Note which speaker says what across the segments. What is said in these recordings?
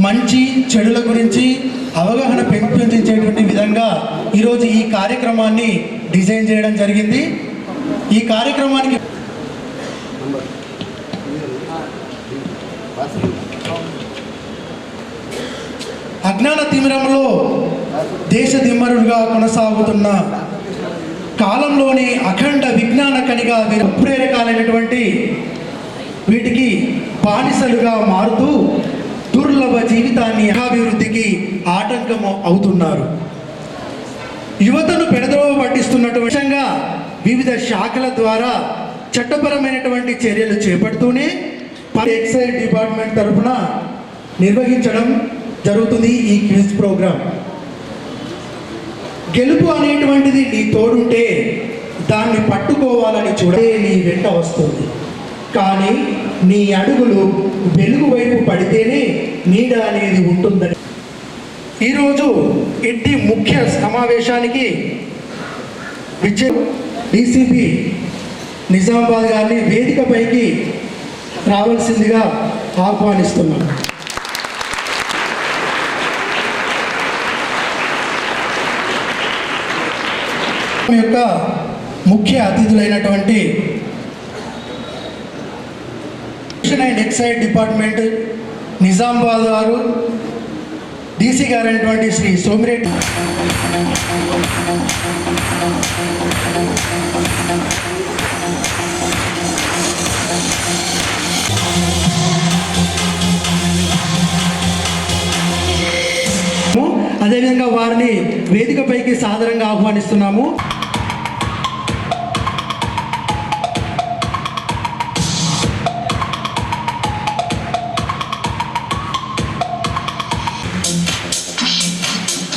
Speaker 1: మంచి చెడుల గురించి అవగాహన పెంపొందించేటువంటి విధంగా ఈరోజు ఈ కార్యక్రమాన్ని డిజైన్ చేయడం జరిగింది. ఈ కార్యక్రమానికి అజ్ఞాన తిమిరంలో దేశ దిమ్మరుడుగా కొనసాగుతున్న కాలంలోని అఖండ విజ్ఞాన కనిగా ఉత్ప్రేరకాలైనటువంటి వీటికి బానిసలుగా మారుతూ దుర్లభ జీవితాన్ని అభివృద్ధికి ఆటంకం అవుతున్నారు. యువతను పెడదోవ పట్టిస్తున్నటువంటి వివిధ శాఖల ద్వారా చట్టపరమైనటువంటి చర్యలు చేపడుతూనే ఎక్సైజ్ డిపార్ట్మెంట్ తరఫున నిర్వహించడం జరుగుతుంది. ఈ క్విజ్ ప్రోగ్రాం గెలుపు అనేటువంటిది నీ తోడుంటే దాన్ని పట్టుకోవాలని చూడే నీ వెంట వస్తుంది. కానీ నీ అడుగులు వెలుగు వైపు పడితేనే నీడ అనేది ఉంటుందని ఈరోజు ఇంటి ముఖ్య సమావేశానికి డీసీపీ నిజామాబాద్ గారిని వేదికపైకి రావాల్సిందిగా ఆహ్వానిస్తున్నాను. యొక్క ముఖ్య అతిథులైనటువంటి అండ్ ఎక్సైజ్ డిపార్ట్మెంట్ నిజామాబాద్ గారు డీసీ గారు అయినటువంటి శ్రీ సోమిరెడ్డి అదేవిధంగా వారిని వేదికపైకి సాదరంగా ఆహ్వానిస్తున్నాము.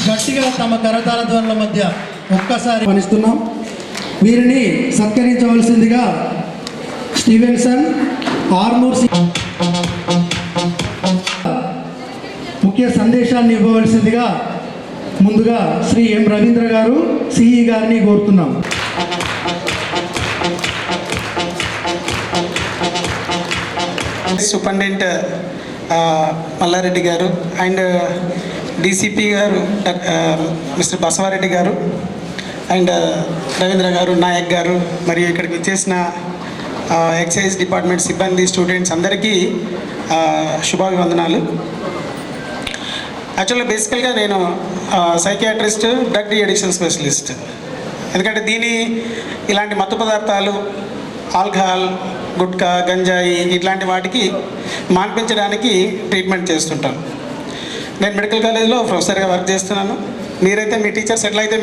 Speaker 1: గట్టిగా తమ కరతాళ ధ్వనుల మధ్య ఒక్కసారి ఆహ్వానిస్తున్నాం. వీరిని సత్కరించవలసిందిగా స్టీవెన్సన్ ఆర్మూర్ ముఖ్య సందేశాన్ని ఇవ్వవలసిందిగా ముందుగా శ్రీ ఎం రవీంద్ర గారు సిఈ గారిని కోరుతున్నాం.
Speaker 2: సూపరింటెండెంట్ మల్లారెడ్డి గారు అండ్ డీసీపీ గారు మిస్టర్ బసవారెడ్డి గారు అండ్ రవీంద్ర గారు, నాయక్ గారు, మరియు ఇక్కడికి వచ్చేసిన ఎక్సైజ్ డిపార్ట్మెంట్ సిబ్బంది, స్టూడెంట్స్ అందరికీ శుభాభివందనాలు. యాక్చువల్గా బేసికల్గా నేను psychiatrist, drug de addiction specialist. ఎందుకంటే ఇలాంటి మత్తు పదార్థాలు, ఆల్కహాల్, గుట్కా, గంజాయి ఇట్లాంటి వాటికి మాన్పించడానికి ట్రీట్మెంట్ చేస్తుంటాను. నేను మెడికల్ కాలేజ్లో ప్రొఫెసర్గా వర్క్ చేస్తున్నాను. మీరైతే మీ టీచర్స్ ఎట్లయితే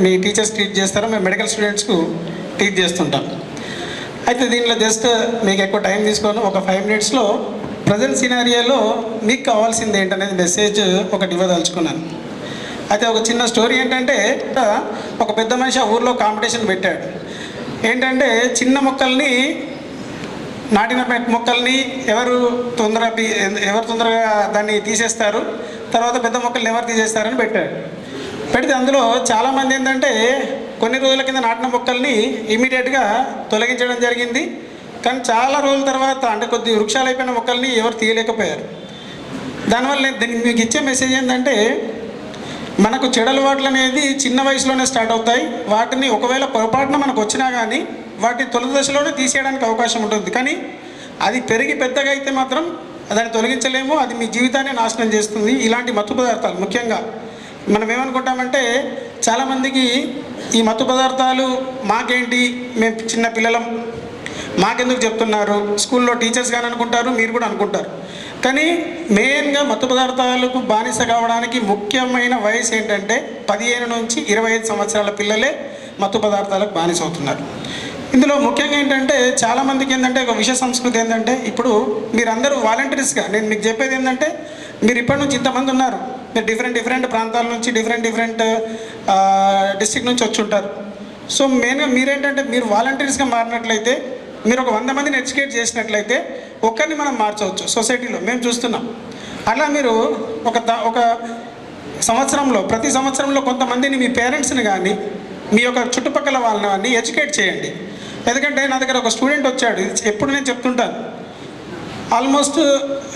Speaker 2: మీ టీచర్స్ ట్రీట్ చేస్తారో మేము మెడికల్ స్టూడెంట్స్కు టీచ్ చేస్తుంటాం. అయితే దీనిలో జస్ట్ మీకు ఎక్కువ టైం తీసుకోను, ఒక 5 minutesలో ప్రజెంట్ సినారియోలో మీకు కావాల్సింది ఏంటనేది మెసేజ్ ఒకటి ఇవ్వదలుచుకున్నాను. అయితే ఒక చిన్న స్టోరీ ఏంటంటే, ఒక పెద్ద మనిషి ఆ ఊర్లో కాంపిటీషన్ పెట్టాడు. ఏంటంటే చిన్న మొక్కల్ని, నాటిన మొక్కల్ని ఎవరు తొందరగా దాన్ని తీసేస్తారు, తర్వాత పెద్ద మొక్కల్ని ఎవరు తీసేస్తారని పెట్టాడు. పెడితే అందులో చాలామంది ఏంటంటే కొన్ని రోజుల కింద నాటిన మొక్కల్ని ఇమీడియట్గా తొలగించడం జరిగింది. కానీ చాలా రోజుల తర్వాత, అంటే కొద్ది వృక్షాలు అయిపోయిన మొక్కల్ని ఎవరు తీయలేకపోయారు. దానివల్ల దీనికి మీకు ఇచ్చే మెసేజ్ ఏంటంటే, మనకు చెడు అలవాట్లు అనేది చిన్న వయసులోనే స్టార్ట్ అవుతాయి. వాటిని ఒకవేళ పొరపాటున మనకు వచ్చినా కానీ వాటిని తొలి దశలోనే తీసేయడానికి అవకాశం ఉంటుంది. కానీ అది పెరిగి పెద్దగా అయితే మాత్రం దాన్ని తొలగించలేము. అది మీ జీవితాన్ని నాశనం చేస్తుంది. ఇలాంటి మత్తు పదార్థాలు ముఖ్యంగా మనం ఏమనుకుంటామంటే, చాలామందికి ఈ మత్తు పదార్థాలు మాకేంటి, మేము చిన్న పిల్లలం, మాకెందుకు చెప్తున్నారు, స్కూల్లో టీచర్స్ కానీ అనుకుంటారు, మీరు కూడా అనుకుంటారు. కానీ మెయిన్గా మత్తు పదార్థాలకు బానిస కావడానికి ముఖ్యమైన వయసు ఏంటంటే 15 నుంచి 25 సంవత్సరాల పిల్లలే మత్తు పదార్థాలకు బానిస అవుతున్నారు. ఇందులో ముఖ్యంగా ఏంటంటే చాలామందికి ఏంటంటే ఒక విషయ సంస్కృతి ఏంటంటే, ఇప్పుడు మీరందరూ వాలంటీర్స్గా నేను మీకు చెప్పేది ఏంటంటే, మీరు ఇప్పటి నుంచి ఇంతమంది ఉన్నారు, మీరు డిఫరెంట్ ప్రాంతాల నుంచి డిఫరెంట్ డిస్ట్రిక్ట్ నుంచి వచ్చి ఉంటారు. సో మెయిన్గా మీరేంటంటే, మీరు వాలంటీర్స్గా మారినట్లయితే, మీరు ఒక 100 మందిని ఎడ్యుకేట్ చేసినట్లయితే ఒక్కరిని మనం మార్చవచ్చు సొసైటీలో. మేము చూస్తున్నాం. అలా మీరు ఒక సంవత్సరంలో, ప్రతి సంవత్సరంలో కొంతమందిని, మీ పేరెంట్స్ని కానీ మీ యొక్క చుట్టుపక్కల వాళ్ళని కానీ ఎడ్యుకేట్ చేయండి. ఎందుకంటే నా దగ్గర ఒక స్టూడెంట్ వచ్చాడు, ఎప్పుడు నేను చెప్తుంటాను, ఆల్మోస్ట్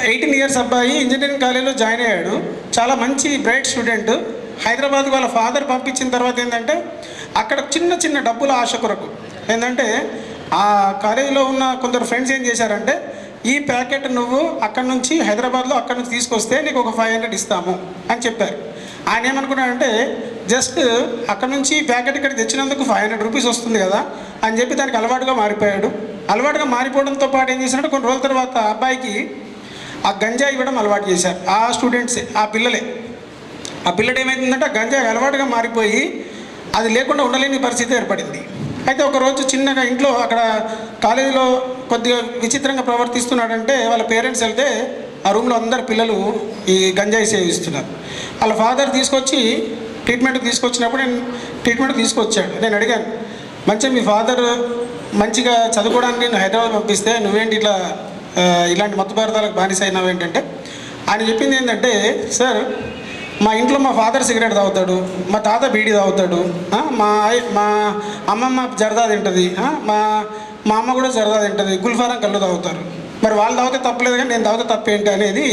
Speaker 2: 18 ఇయర్స్ అబ్బాయి ఇంజనీరింగ్ కాలేజీలో జాయిన్ అయ్యాడు. చాలా మంచి బ్రైట్ స్టూడెంట్. హైదరాబాద్కి వాళ్ళ ఫాదర్ పంపించిన తర్వాత ఏంటంటే అక్కడ చిన్న చిన్న డబ్బుల ఆశ కొరకు ఏంటంటే ఆ కాలేజీలో ఉన్న కొందరు ఫ్రెండ్స్ ఏం చేశారంటే, ఈ ప్యాకెట్ నువ్వు అక్కడ నుంచి హైదరాబాద్లో అక్కడ నుంచి తీసుకొస్తే నీకు ఒక 500 ఇస్తాము అని చెప్పారు. ఆయన ఏమనుకున్నాడంటే, జస్ట్ అక్కడ నుంచి ప్యాకెట్ ఇక్కడ తెచ్చినందుకు 500 రూపీస్ వస్తుంది కదా అని చెప్పి దానికి అలవాటుగా మారిపోయాడు. అలవాటుగా మారిపోవడంతో పాటు ఏం చేసినట్టు కొన్ని రోజుల తర్వాత అబ్బాయికి ఆ గంజా ఇవ్వడం అలవాటు చేశారు. ఆ స్టూడెంట్సే, ఆ పిల్లలే. ఆ పిల్లడు ఏమైందంటే ఆ గంజా అలవాటుగా మారిపోయి అది లేకుండా ఉండలేని పరిస్థితి ఏర్పడింది. అయితే ఒకరోజు చిన్నగా ఇంట్లో అక్కడ కాలేజీలో కొద్దిగా విచిత్రంగా ప్రవర్తిస్తున్నాడంటే వాళ్ళ పేరెంట్స్ వెళ్తే ఆ రూమ్లో అందరు పిల్లలు ఈ గంజాయి సేవిస్తున్నారు. వాళ్ళ ఫాదర్ తీసుకొచ్చి ట్రీట్మెంట్కి తీసుకొచ్చినప్పుడు తీసుకొచ్చాడు. నేను అడిగాను, మంచిగా మీ ఫాదర్ మంచిగా చదువుకోవడానికి నేను హైదరాబాద్ పంపిస్తే నువ్వేంటి ఇలాంటి మత్తు పదార్థాలకు బానిస అయినావు ఏంటంటే, ఆయన చెప్పింది ఏంటంటే, సార్ మా ఇంట్లో మా ఫాదర్ సిగరెట్ తాగుతాడు, మా తాత బీడీ తాగుతాడు, మా అమ్మమ్మ జరదా తింటుంది, మా అమ్మ కూడా జరదా తింటుంది, గుల్ఫారం కళ్ళు తాగుతారు. మరి వాళ్ళు తాగితే తప్పలేదు కానీ నేను తాగితే తప్పేంటి అనేది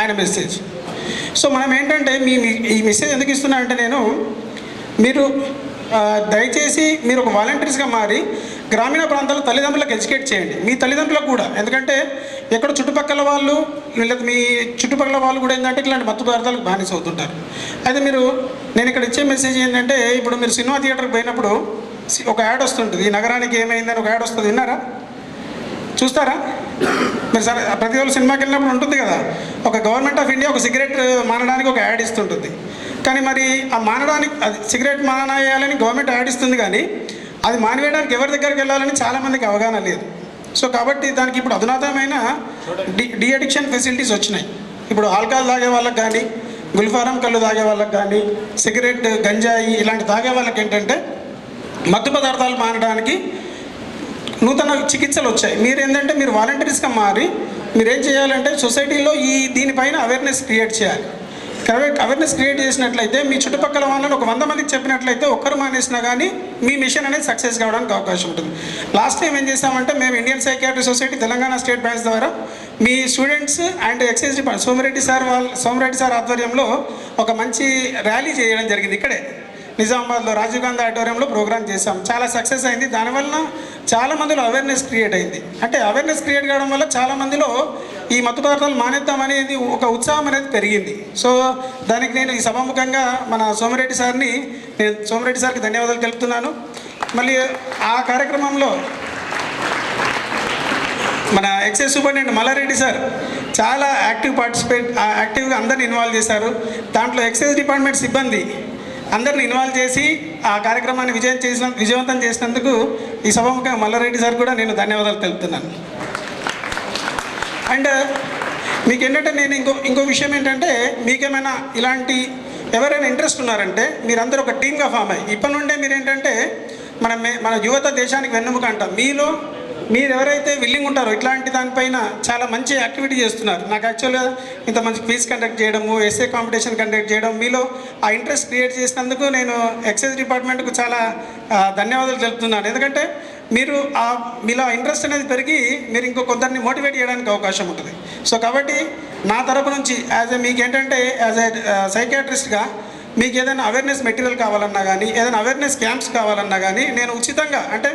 Speaker 2: ఆయన మెసేజ్. సో మనం ఏంటంటే ఈ మెసేజ్ ఎందుకు ఇస్తున్నా అంటే, మీరు దయచేసి మీరు ఒక వాలంటీర్స్గా మారి గ్రామీణ ప్రాంతాల్లో తల్లిదండ్రులకు ఎడ్యుకేట్ చేయండి, మీ తల్లిదండ్రులకు కూడా. ఎందుకంటే ఎక్కడ చుట్టుపక్కల వాళ్ళు లేదా మీ చుట్టుపక్కల వాళ్ళు కూడా ఏంటంటే ఇలాంటి మత్తు పదార్థాలకు బానిస అవుతుంటారు. అయితే నేను ఇక్కడ ఇచ్చే మెసేజ్ ఏంటంటే, ఇప్పుడు మీరు సినిమా థియేటర్కి పోయినప్పుడు ఒక యాడ్ వస్తుంటుంది, ఈ నగరానికి ఏమైందని ఒక యాడ్ వస్తుంది, విన్నారా? చూస్తారా? మీరు సరే ప్రతి ఒక్కరు సినిమాకి వెళ్ళినప్పుడు ఉంటుంది కదా, ఒక గవర్నమెంట్ ఆఫ్ ఇండియా ఒక సిగరెట్ మానడానికి ఒక యాడ్ ఇస్తుంటుంది. కానీ మరి ఆ మానడానికి అది సిగరెట్ మానేయాలని గవర్నమెంట్ యాడ్ ఇస్తుంది, కానీ అది మానివేయడానికి ఎవరి దగ్గరికి వెళ్ళాలని చాలామందికి అవగాహన లేదు. సో కాబట్టి దానికి ఇప్పుడు అధునాతనమైన డి అడిక్షన్ ఫెసిలిటీస్ వచ్చినాయి. ఇప్పుడు ఆల్కహాల్ తాగే వాళ్ళకి కానీ, గుల్ఫారం కళ్ళు తాగే వాళ్ళకి కానీ, సిగరెట్ గంజాయి ఇలాంటి తాగే వాళ్ళకి ఏంటంటే మత్తు పదార్థాలు మానడానికి నూతన చికిత్సలు వచ్చాయి. మీరు వాలంటీర్స్గా మారి మీరేం చేయాలంటే సొసైటీలో దీనిపైన అవేర్నెస్ క్రియేట్ చేయాలి. అవేర్నెస్ క్రియేట్ చేసినట్లయితే మీ చుట్టుపక్కల వాళ్ళని ఒక 100 మందికి చెప్పినట్లయితే ఒక్కరు మానేసినా కానీ మీ మిషన్ అనేది సక్సెస్ కావడానికి అవకాశం ఉంటుంది. లాస్ట్ టైం ఏం చేస్తామంటే మేము Indian psychiatry society Telangana state branch ద్వారా మీ students and excise department Somireddy sir ఆధ్వర్యంలో ఒక మంచి ర్యాలీ చేయడం జరిగింది. ఇక్కడే నిజామాబాద్లో రాజీవ్ గాంధీ ఆడిటోరియంలో ప్రోగ్రామ్ చేశాం. చాలా సక్సెస్ అయింది. దానివల్ల చాలామందిలో అవేర్నెస్ క్రియేట్ అయింది. అంటే అవేర్నెస్ క్రియేట్ కావడం వల్ల చాలామందిలో ఈ మత్తు పదార్థాలు మానేద్దాం అనేది ఒక ఉత్సాహం అనేది పెరిగింది. సో దానికి నేను ఈ సభాముఖంగా మన సోమిరెడ్డి సార్కి ధన్యవాదాలు తెలుపుతున్నాను. మళ్ళీ ఆ కార్యక్రమంలో మన ఎక్సైజ్ సూపరింటెండెంట్ మల్లారెడ్డి సార్ చాలా యాక్టివ్గా అందరిని ఇన్వాల్వ్ చేశారు. దాంట్లో ఎక్సైజ్ డిపార్ట్మెంట్ సిబ్బంది అందరిని ఇన్వాల్వ్ చేసి ఆ కార్యక్రమాన్ని విజయవంతం చేసినందుకు ఈ సభాముఖంగా మల్లారెడ్డి సార్ కూడా నేను ధన్యవాదాలు తెలుపుతున్నాను. అండ్ మీకు ఏంటంటే నేను ఇంకో విషయం ఏంటంటే, మీకేమైనా ఇలాంటి ఎవరైనా ఇంట్రెస్ట్ ఉన్నారంటే మీరందరూ ఒక టీమ్గా ఫామ్ అయ్యి ఇప్పటి నుండే మీరేంటంటే మన యువత దేశానికి వెన్నెముక అంటాం. మీరు ఎవరైతే విల్లింగ్ ఉంటారో ఇట్లాంటి దానిపైన చాలా మంచి యాక్టివిటీ చేస్తున్నారు. నాకు యాక్చువల్గా ఇంత మంచి క్విజ్ కండక్ట్ చేయడము, ఎస్ఏ కాంపిటీషన్ కండక్ట్ చేయడం, మీలో ఆ ఇంట్రెస్ట్ క్రియేట్ చేసినందుకు నేను ఎక్సైజ్ డిపార్ట్మెంట్కు చాలా ధన్యవాదాలు తెలుపుతున్నాను. ఎందుకంటే మీలో ఇంట్రెస్ట్ అనేది పెరిగి మీరు ఇంకో కొందరిని మోటివేట్ చేయడానికి అవకాశం ఉంటుంది. సో కాబట్టి నా తరపు నుంచి మీకేంటంటే యాజ్ ఏ సైకియాట్రిస్ట్గా మీకు ఏదైనా అవేర్నెస్ మెటీరియల్ కావాలన్నా కానీ, ఏదైనా అవేర్నెస్ క్యాంప్స్ కావాలన్నా కానీ నేను ఉచితంగా, అంటే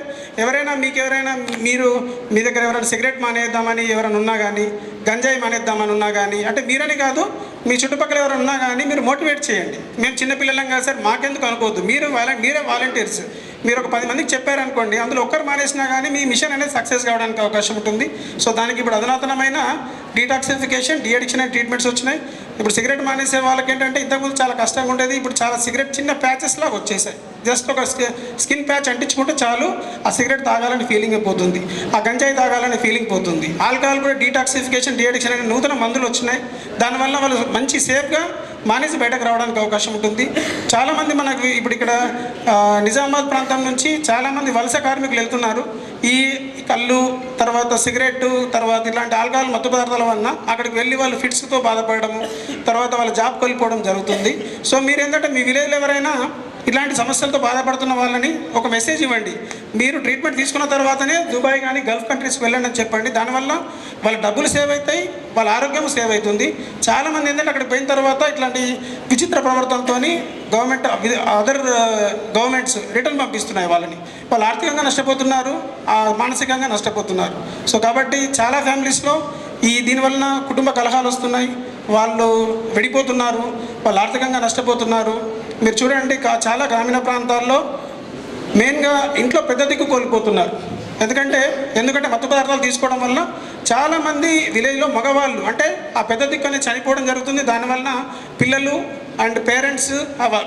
Speaker 2: మీరు మీ దగ్గర ఎవరైనా సిగరెట్ మానేద్దామని ఎవరైనా ఉన్నా కానీ, గంజాయి మానేద్దామని ఉన్నా కానీ, అంటే మీరని కాదు మీ చుట్టుపక్కల ఎవరైనా ఉన్నా కానీ మీరు మోటివేట్ చేయండి. మేము చిన్నపిల్లలం కాదు సార్, మాకెందుకు అనుకోవద్దు, మీరే వాలంటీర్స్. మీరు ఒక 10 మందికి చెప్పారనుకోండి, అందులో ఒక్కరు మానేసినా కానీ మీ మిషన్ అనేది సక్సెస్ కావడానికి అవకాశం ఉంటుంది. సో దానికి ఇప్పుడు అధునాతనమైన detoxification, de addiction and treatments వచ్చినాయి. ఇప్పుడు సిగరెట్ మానేసే వాళ్ళకి ఏంటంటే ఇంతకుముందు చాలా కష్టంగా ఉండేది, ఇప్పుడు చాలా సిగరెట్ చిన్న ప్యాచెస్ లాగా వచ్చేసాయి. జస్ట్ ఒక స్కిన్ ప్యాచ్ అంటించుకుంటే చాలు ఆ సిగరెట్ తాగాలని ఫీలింగ్ పోతుంది, ఆ గంజాయి తాగాలని ఫీలింగ్ పోతుంది. ఆల్కహాల్ కూడా డీటాక్సిఫికేషన్, డి అడిక్షన్ అనే నూతన మందులు వచ్చినాయి. దానివల్ల వాళ్ళు మంచి సేఫ్గా మానేసి బయటకు రావడానికి అవకాశం ఉంటుంది. చాలామంది మనకు ఇప్పుడు ఇక్కడ నిజామాబాద్ ప్రాంతం నుంచి చాలామంది వలస కార్మికులు వెళ్తున్నారు. ఈ కళ్ళు, తర్వాత సిగరెట్, తర్వాత ఇలాంటి ఆల్కహాల్ మత్తు పదార్థాల వలన అక్కడికి వెళ్ళి వాళ్ళు ఫిట్స్తో బాధపడము, తర్వాత వాళ్ళ జాబ్ కోల్పోవడం జరుగుతుంది. సో మీరు ఏంటంటే మీ విలేజ్లో ఎవరైనా ఇలాంటి సమస్యలతో బాధపడుతున్న వాళ్ళని ఒక మెసేజ్ ఇవ్వండి. మీరు ట్రీట్మెంట్ తీసుకున్న తర్వాతనే దుబాయ్ కానీ గల్ఫ్ కంట్రీస్కి వెళ్ళండి అని చెప్పండి. దానివల్ల వాళ్ళ డబ్బులు సేవ్ అవుతాయి, వాళ్ళ ఆరోగ్యం సేవ్ అవుతుంది. చాలామంది ఏంటంటే అక్కడికి పోయిన తర్వాత ఇట్లాంటి విచిత్ర ప్రవర్తనతో గవర్నమెంట్ అదర్ గవర్నమెంట్స్ రిటర్న్ పంపిస్తున్నాయి వాళ్ళని. వాళ్ళు ఆర్థికంగా నష్టపోతున్నారు, మానసికంగా నష్టపోతున్నారు. సో కాబట్టి చాలా ఫ్యామిలీస్లో దీనివలన కుటుంబ కలహాలు వస్తున్నాయి, వాళ్ళు విడిపోతున్నారు, వాళ్ళు ఆర్థికంగా నష్టపోతున్నారు. మీరు చూడండి చాలా గ్రామీణ ప్రాంతాల్లో మెయిన్గా ఇంట్లో పెద్ద దిక్కు కోల్పోతున్నారు. ఎందుకంటే మత్తు పదార్థాలు తీసుకోవడం వల్ల చాలామంది విలేజ్లో మగవాళ్ళు అంటే ఆ పెద్ద దిక్కు అనేది చనిపోవడం జరుగుతుంది. దానివల్ల పిల్లలు అండ్ పేరెంట్స్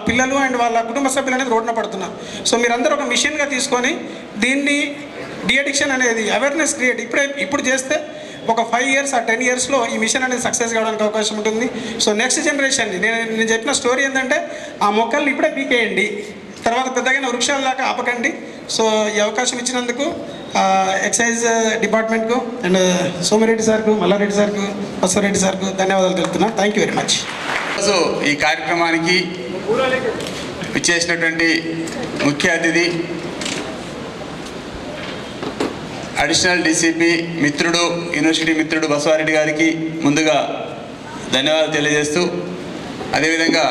Speaker 2: పిల్లలు అండ్ వాళ్ళ కుటుంబ సభ్యులు అనేది రోడ్డున పడుతున్నారు. సో మీరందరూ ఒక మిషన్గా తీసుకొని దీన్ని డిఅడిక్షన్ అనేది అవేర్నెస్ క్రియేట్ ఇప్పుడు చేస్తే ఒక 5 years or 10 yearsలో ఈ మిషన్ అనేది సక్సెస్ కావడానికి అవకాశం ఉంటుంది. సో నెక్స్ట్ జనరేషన్ని నేను చెప్పిన స్టోరీ ఏంటంటే ఆ మొక్కల్ని ఇప్పుడే పీకేయండి, తర్వాత పెద్దగా వృక్షాల దాకా ఆపకండి. సో ఈ అవకాశం ఇచ్చినందుకు ఎక్సైజ్ డిపార్ట్మెంట్కు అండ్ సోమిరెడ్డి సార్కు, మల్లారెడ్డి సార్కు, బసవరెడ్డి సార్కు ధన్యవాదాలు తెలుపుతున్నాను. Thank you very much.
Speaker 3: So ఈ కార్యక్రమానికి ఇచ్చేసినటువంటి ముఖ్య అతిథి అడిషనల్ డీసీపీ మిత్రుడు, యూనివర్సిటీ మిత్రుడు బసవారెడ్డి గారికి ముందుగా ధన్యవాదాలు తెలియజేస్తూ, అదేవిధంగా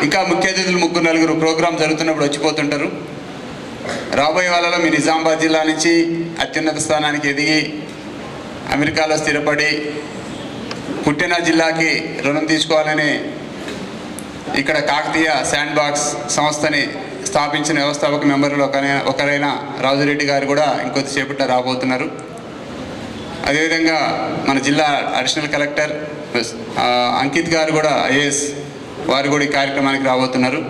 Speaker 3: ఇంకా ముఖ్య అతిథులు 3-4 ప్రోగ్రాం జరుగుతున్నప్పుడు వచ్చిపోతుంటారు. రాబోయే వాళ్ళలో మీ నిజామాబాద్ జిల్లా నుంచి అత్యున్నత స్థానానికి ఎదిగి అమెరికాలో స్థిరపడి పుట్టిన జిల్లాకి రుణం తీసుకోవాలని ఇక్కడ కాకతీయ శాండ్ బాక్స్ సంస్థని స్థాపించిన వ్యవస్థాపక మెంబర్లో ఒకరైన రాజురెడ్డి గారు కూడా ఇంకొద్దిసేపట్లో రాబోతున్నారు. అదేవిధంగా మన జిల్లా అడిషనల్ కలెక్టర్ అంకిత్ గారు కూడా ఐఏఎస్ వారు కూడా ఈ కార్యక్రమానికి రాబోతున్నారు.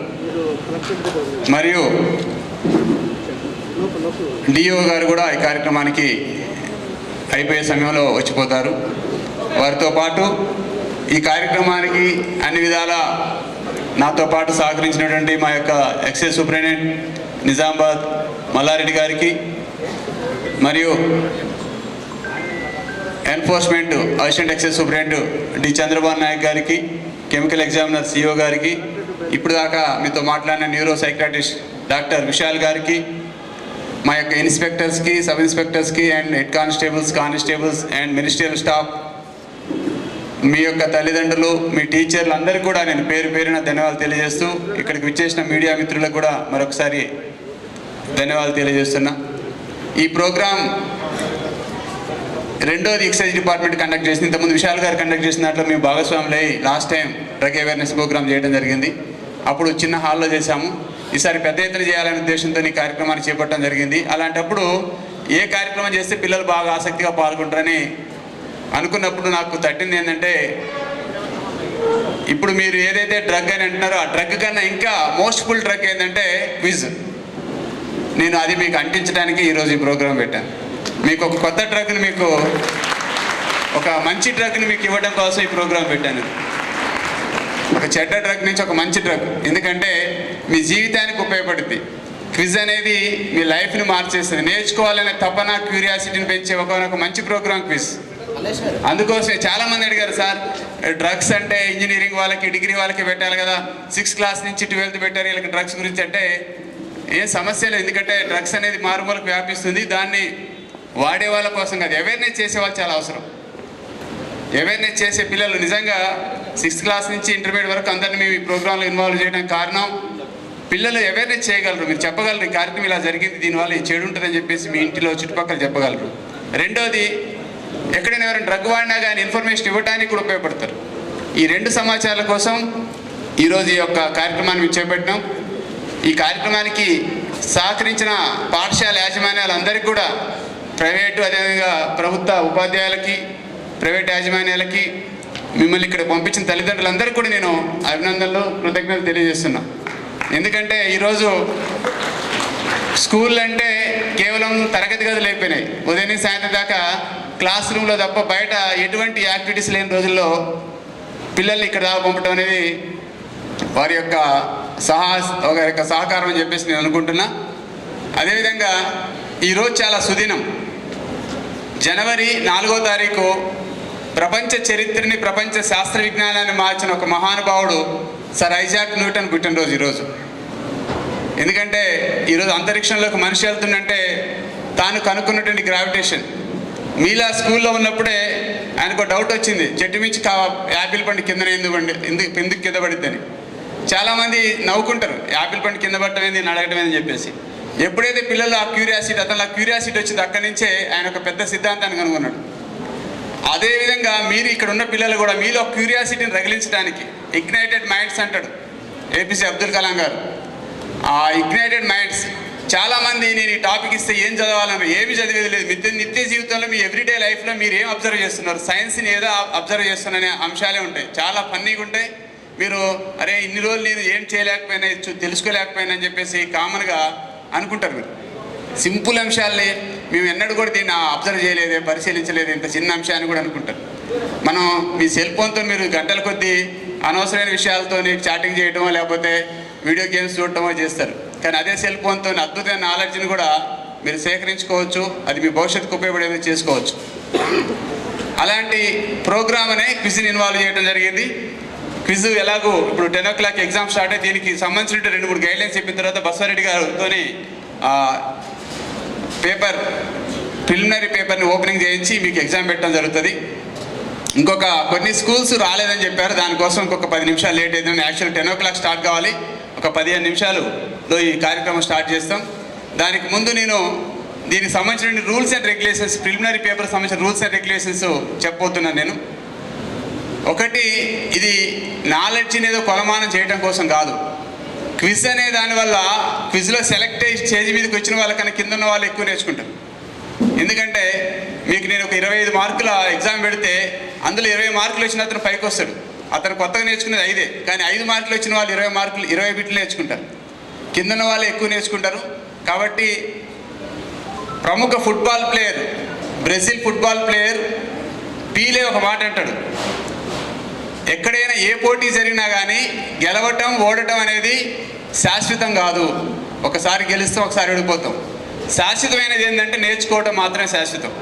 Speaker 3: మరియు డిఓ గారు కూడా ఈ కార్యక్రమానికి అయిపోయే సమయంలో వచ్చిపోతారు. వారితో పాటు ఈ కార్యక్రమానికి అన్ని విధాల నాతో పాటు సహకరించినటువంటి మా యొక్క ఎక్సైజ్ సూపరింటెండెంట్ నిజామాబాద్ మల్లారెడ్డి గారికి, మరియు enforcement assistant excise superintendent D Chandrababu Naik గారికి, కెమికల్ ఎగ్జామినర్ సిఓ గారికి, ఇప్పుడు దాకా మీతో మాట్లాడిన న్యూరో సైక్రాటిస్ట్ డాక్టర్ విశాల్ గారికి, మా యొక్క ఇన్స్పెక్టర్స్కి, సబ్ ఇన్స్పెక్టర్స్కి and head constables and ministerial staff, మీ యొక్క తల్లిదండ్రులు, మీ టీచర్లు అందరికీ కూడా నేను పేరు పేరున ధన్యవాదాలు తెలియజేస్తూ, ఇక్కడికి విచ్చేసిన మీడియా మిత్రులకు కూడా మరొకసారి ధన్యవాదాలు తెలియజేస్తున్నా. ఈ ప్రోగ్రాం రెండోది ఎక్సైజ్ డిపార్ట్మెంట్ కండక్ట్ చేసింది. ఇంతకుముందు విశాల్ గారు కండక్ట్ చేసిన దాంట్లో మేము భాగస్వాములై last time drug awareness programme చేయడం జరిగింది. అప్పుడు చిన్న హాల్లో చేశాము. ఈసారి పెద్ద ఎత్తున చేయాలనే ఉద్దేశంతో ఈ కార్యక్రమాన్ని చేపట్టడం జరిగింది. అలాంటప్పుడు ఏ కార్యక్రమం చేస్తే పిల్లలు బాగా ఆసక్తిగా పాల్గొంటారని అనుకున్నప్పుడు నాకు తట్టింది ఏంటంటే, ఇప్పుడు మీరు ఏదైతే డ్రగ్ అని అంటున్నారో ఆ డ్రగ్ కన్నా ఇంకా మోస్ట్ఫుల్ డ్రగ్ ఏంటంటే క్విజ్. నేను అది మీకు అంటించడానికి ఈరోజు ఈ ప్రోగ్రాం పెట్టాను. మీకు ఒక కొత్త డ్రగ్ని, మీకు ఒక మంచి డ్రగ్ని మీకు ఇవ్వడం కోసం ఈ ప్రోగ్రాం పెట్టాను. ఒక చెడ్డ డ్రగ్ నుంచి ఒక మంచి డ్రగ్, ఎందుకంటే మీ జీవితానికి ఉపయోగపడుతుంది. క్విజ్ అనేది మీ లైఫ్ని మార్చేస్తుంది. నేర్చుకోవాలనే తపన, క్యూరియాసిటీని పెంచే ఒక మంచి ప్రోగ్రాం క్విజ్. అందుకోసమే చాలామంది అడిగారు, సార్ డ్రగ్స్ అంటే ఇంజనీరింగ్ వాళ్ళకి, డిగ్రీ వాళ్ళకి పెట్టాలి కదా, 6th క్లాస్ నుంచి 12th పెట్టారు వీళ్ళకి డ్రగ్స్ గురించి అంటే ఏం సమస్య లేదు. ఎందుకంటే డ్రగ్స్ అనేది మారుమూలకు వ్యాపిస్తుంది. దాన్ని వాడే వాళ్ళ కోసం కాదు, అవేర్నెస్ చేసే వాళ్ళు చాలా అవసరం. అవేర్నెస్ చేసే పిల్లలు నిజంగా 6th క్లాస్ నుంచి ఇంటర్మీడియట్ వరకు అందరినీ మేము ఈ ప్రోగ్రాంలో ఇన్వాల్వ్ చేయడానికి కారణం, పిల్లలు అవేర్నెస్ చేయగలరు. మీరు చెప్పగలరు ఈ కార్యక్రమం ఇలా జరిగింది, దీనివల్ల ఈ చెడు ఉంటుందని చెప్పేసి మీ ఇంటిలో చుట్టుపక్కల చెప్పగలరు. రెండోది, ఎక్కడైనా ఎవరైనా డ్రగ్ వాడినా కానీ ఇన్ఫర్మేషన్ ఇవ్వడానికి కూడా ఉపయోగపడతారు. ఈ 2 సమాచారాల కోసం ఈరోజు ఈ యొక్క కార్యక్రమాన్ని మేము చేపట్టినాం. ఈ కార్యక్రమానికి సహకరించిన పాఠశాల యాజమాన్యాలందరికీ కూడా, ప్రైవేటు అదేవిధంగా ప్రభుత్వ ఉపాధ్యాయులకి, ప్రైవేట్ యాజమాన్యాలకి, మిమ్మల్ని ఇక్కడ పంపించిన తల్లిదండ్రులందరికీ కూడా నేను అభినందనలు, కృతజ్ఞతలు తెలియజేస్తున్నా. ఎందుకంటే ఈరోజు స్కూల్ అంటే కేవలం తరగతి గదులు అయిపోయినాయి. ఉదయం నుంచి సాయంత్రం దాకా క్లాస్ రూమ్లో తప్ప బయట ఎటువంటి యాక్టివిటీస్ లేని రోజుల్లో పిల్లల్ని ఇక్కడ దాకా పంపడం అనేది వారి యొక్క సహకారం అని చెప్పేసి నేను అనుకుంటున్నా. అదేవిధంగా ఈరోజు చాలా సుదినం. జనవరి 4వ తారీఖు ప్రపంచ చరిత్రని, ప్రపంచ శాస్త్ర విజ్ఞానాన్ని మార్చిన ఒక మహానుభావుడు సర్ ఐజాక్ న్యూటన్ పుట్టినరోజు ఈరోజు. ఎందుకంటే ఈరోజు అంతరిక్షంలోకి మనిషి వెళ్తుందంటే తాను కనుక్కున్నటువంటి గ్రావిటేషన్. మీలా స్కూల్లో ఉన్నప్పుడే ఆయనకు డౌట్ వచ్చింది, చెట్టు మించి యాపిల్ పండు కింద ఎందుకు కింద పడిద్దని. చాలామంది నవ్వుకుంటారు, యాపిల్ పండు కింద పడటం ఏంది, అడగటం ఏందని చెప్పేసి. ఎప్పుడైతే పిల్లలు ఆ క్యూరియాసిటీ, అతను ఆ క్యూరియాసిటీ వచ్చింది, అక్కడి నుంచే ఆయన ఒక పెద్ద సిద్ధాంతాన్ని కనుగొన్నాడు. అదేవిధంగా మీరు ఇక్కడ ఉన్న పిల్లలు కూడా మీలో క్యూరియాసిటీని రగిలించడానికి ఇగ్నైటెడ్ మైండ్స్ అంటాడు ఏపీజే అబ్దుల్ కలాం గారు. ఆ ఇగ్నైటెడ్ మైండ్స్ చాలామంది నేను ఈ టాపిక్ ఇస్తే ఏం చదవాలన్నారు, ఏమి చదివేది లేదు. నిత్య జీవితంలో మీ ఎవ్రీడే లైఫ్లో మీరు ఏం అబ్జర్వ్ చేస్తున్నారు, సైన్స్ని ఏదో అబ్జర్వ్ చేస్తున్నారనే అంశాలే ఉంటాయి. చాలా ఫన్నీగా ఉంటాయి. మీరు అరే ఇన్ని రోజులు నేను ఏం చేయలేకపోయినా తెలుసుకోలేకపోయినా అని చెప్పేసి కామన్గా అనుకుంటారు. మీరు సింపుల్ అంశాలని మేము ఎన్నడూ కూడా దీన్ని అబ్జర్వ్ చేయలేదే, పరిశీలించలేదు, ఇంత చిన్న అంశాన్ని కూడా అనుకుంటారు. మనం మీ సెల్ ఫోన్తో మీరు గంటల కొద్దీ అనవసరమైన విషయాలతో చాటింగ్ చేయటమో లేకపోతే వీడియో గేమ్స్ చూడటమో చేస్తారు. కానీ అదే సెల్ ఫోన్తో అద్భుతమైన నాలెడ్జ్ని కూడా మీరు సేకరించుకోవచ్చు, అది మీ భవిష్యత్తుకు ఉపయోగపడేది చేసుకోవచ్చు. అలాంటి ప్రోగ్రామ్ అనే క్విజ్ని ఇన్వాల్వ్ చేయడం జరిగింది. క్విజ్ ఎలాగో ఇప్పుడు 10 o'clock ఎగ్జామ్ స్టార్ట్ అయ్యి దీనికి సంబంధించిన 2-3 గైడ్లైన్స్ చెప్పిన తర్వాత బస్వారెడ్డి గారితోని ప్రిలిమినరీ పేపర్ని ఓపెనింగ్ చేయించి మీకు ఎగ్జామ్ పెట్టడం జరుగుతుంది. కొన్ని స్కూల్స్ రాలేదని చెప్పారు, దానికోసం ఇంకొక 10 నిమిషాలు లేట్ అయిందని. యాక్చువల్ 10 o'clock స్టార్ట్ కావాలి, ఒక 15 నిమిషాలలో ఈ కార్యక్రమం స్టార్ట్ చేస్తాం. దానికి ముందు నేను దీనికి సంబంధించిన rules and regulations, preliminary paper సంబంధించిన రూల్స్ అండ్ రెగ్యులేషన్స్ చెప్పబోతున్నాను నేను. ఒకటి, ఇది నాలెడ్జ్ని ఏదో కొలమానం చేయడం కోసం కాదు. క్విజ్ అనే దానివల్ల క్విజ్లో సెలెక్ట్ అయ్యి స్టేజ్ మీదకి వచ్చిన వాళ్ళకన్నా కింద ఉన్న వాళ్ళు ఎక్కువ నేర్చుకుంటారు. ఎందుకంటే మీకు నేను ఒక 25 మార్కుల ఎగ్జామ్ పెడితే అందులో 20 మార్కులు వచ్చిన అతను పైకి వస్తాడు. అతను కొత్తగా నేర్చుకునేది 5, కానీ 5 మార్కులు వచ్చిన వాళ్ళు 20 బిట్లు నేర్చుకుంటారు. కింద ఉన్న వాళ్ళు ఎక్కువ నేర్చుకుంటారు. కాబట్టి ప్రముఖ football player, Brazil football player Pele ఒక మాట అంటాడు, ఎక్కడైనా ఏ పోటీ జరిగినా కానీ గెలవటం ఓడటం అనేది శాశ్వతం కాదు. ఒకసారి గెలుస్తాం, ఒకసారి ఓడిపోతాం. శాశ్వతమైనది ఏంటంటే నేర్చుకోవడం మాత్రమే శాశ్వతం.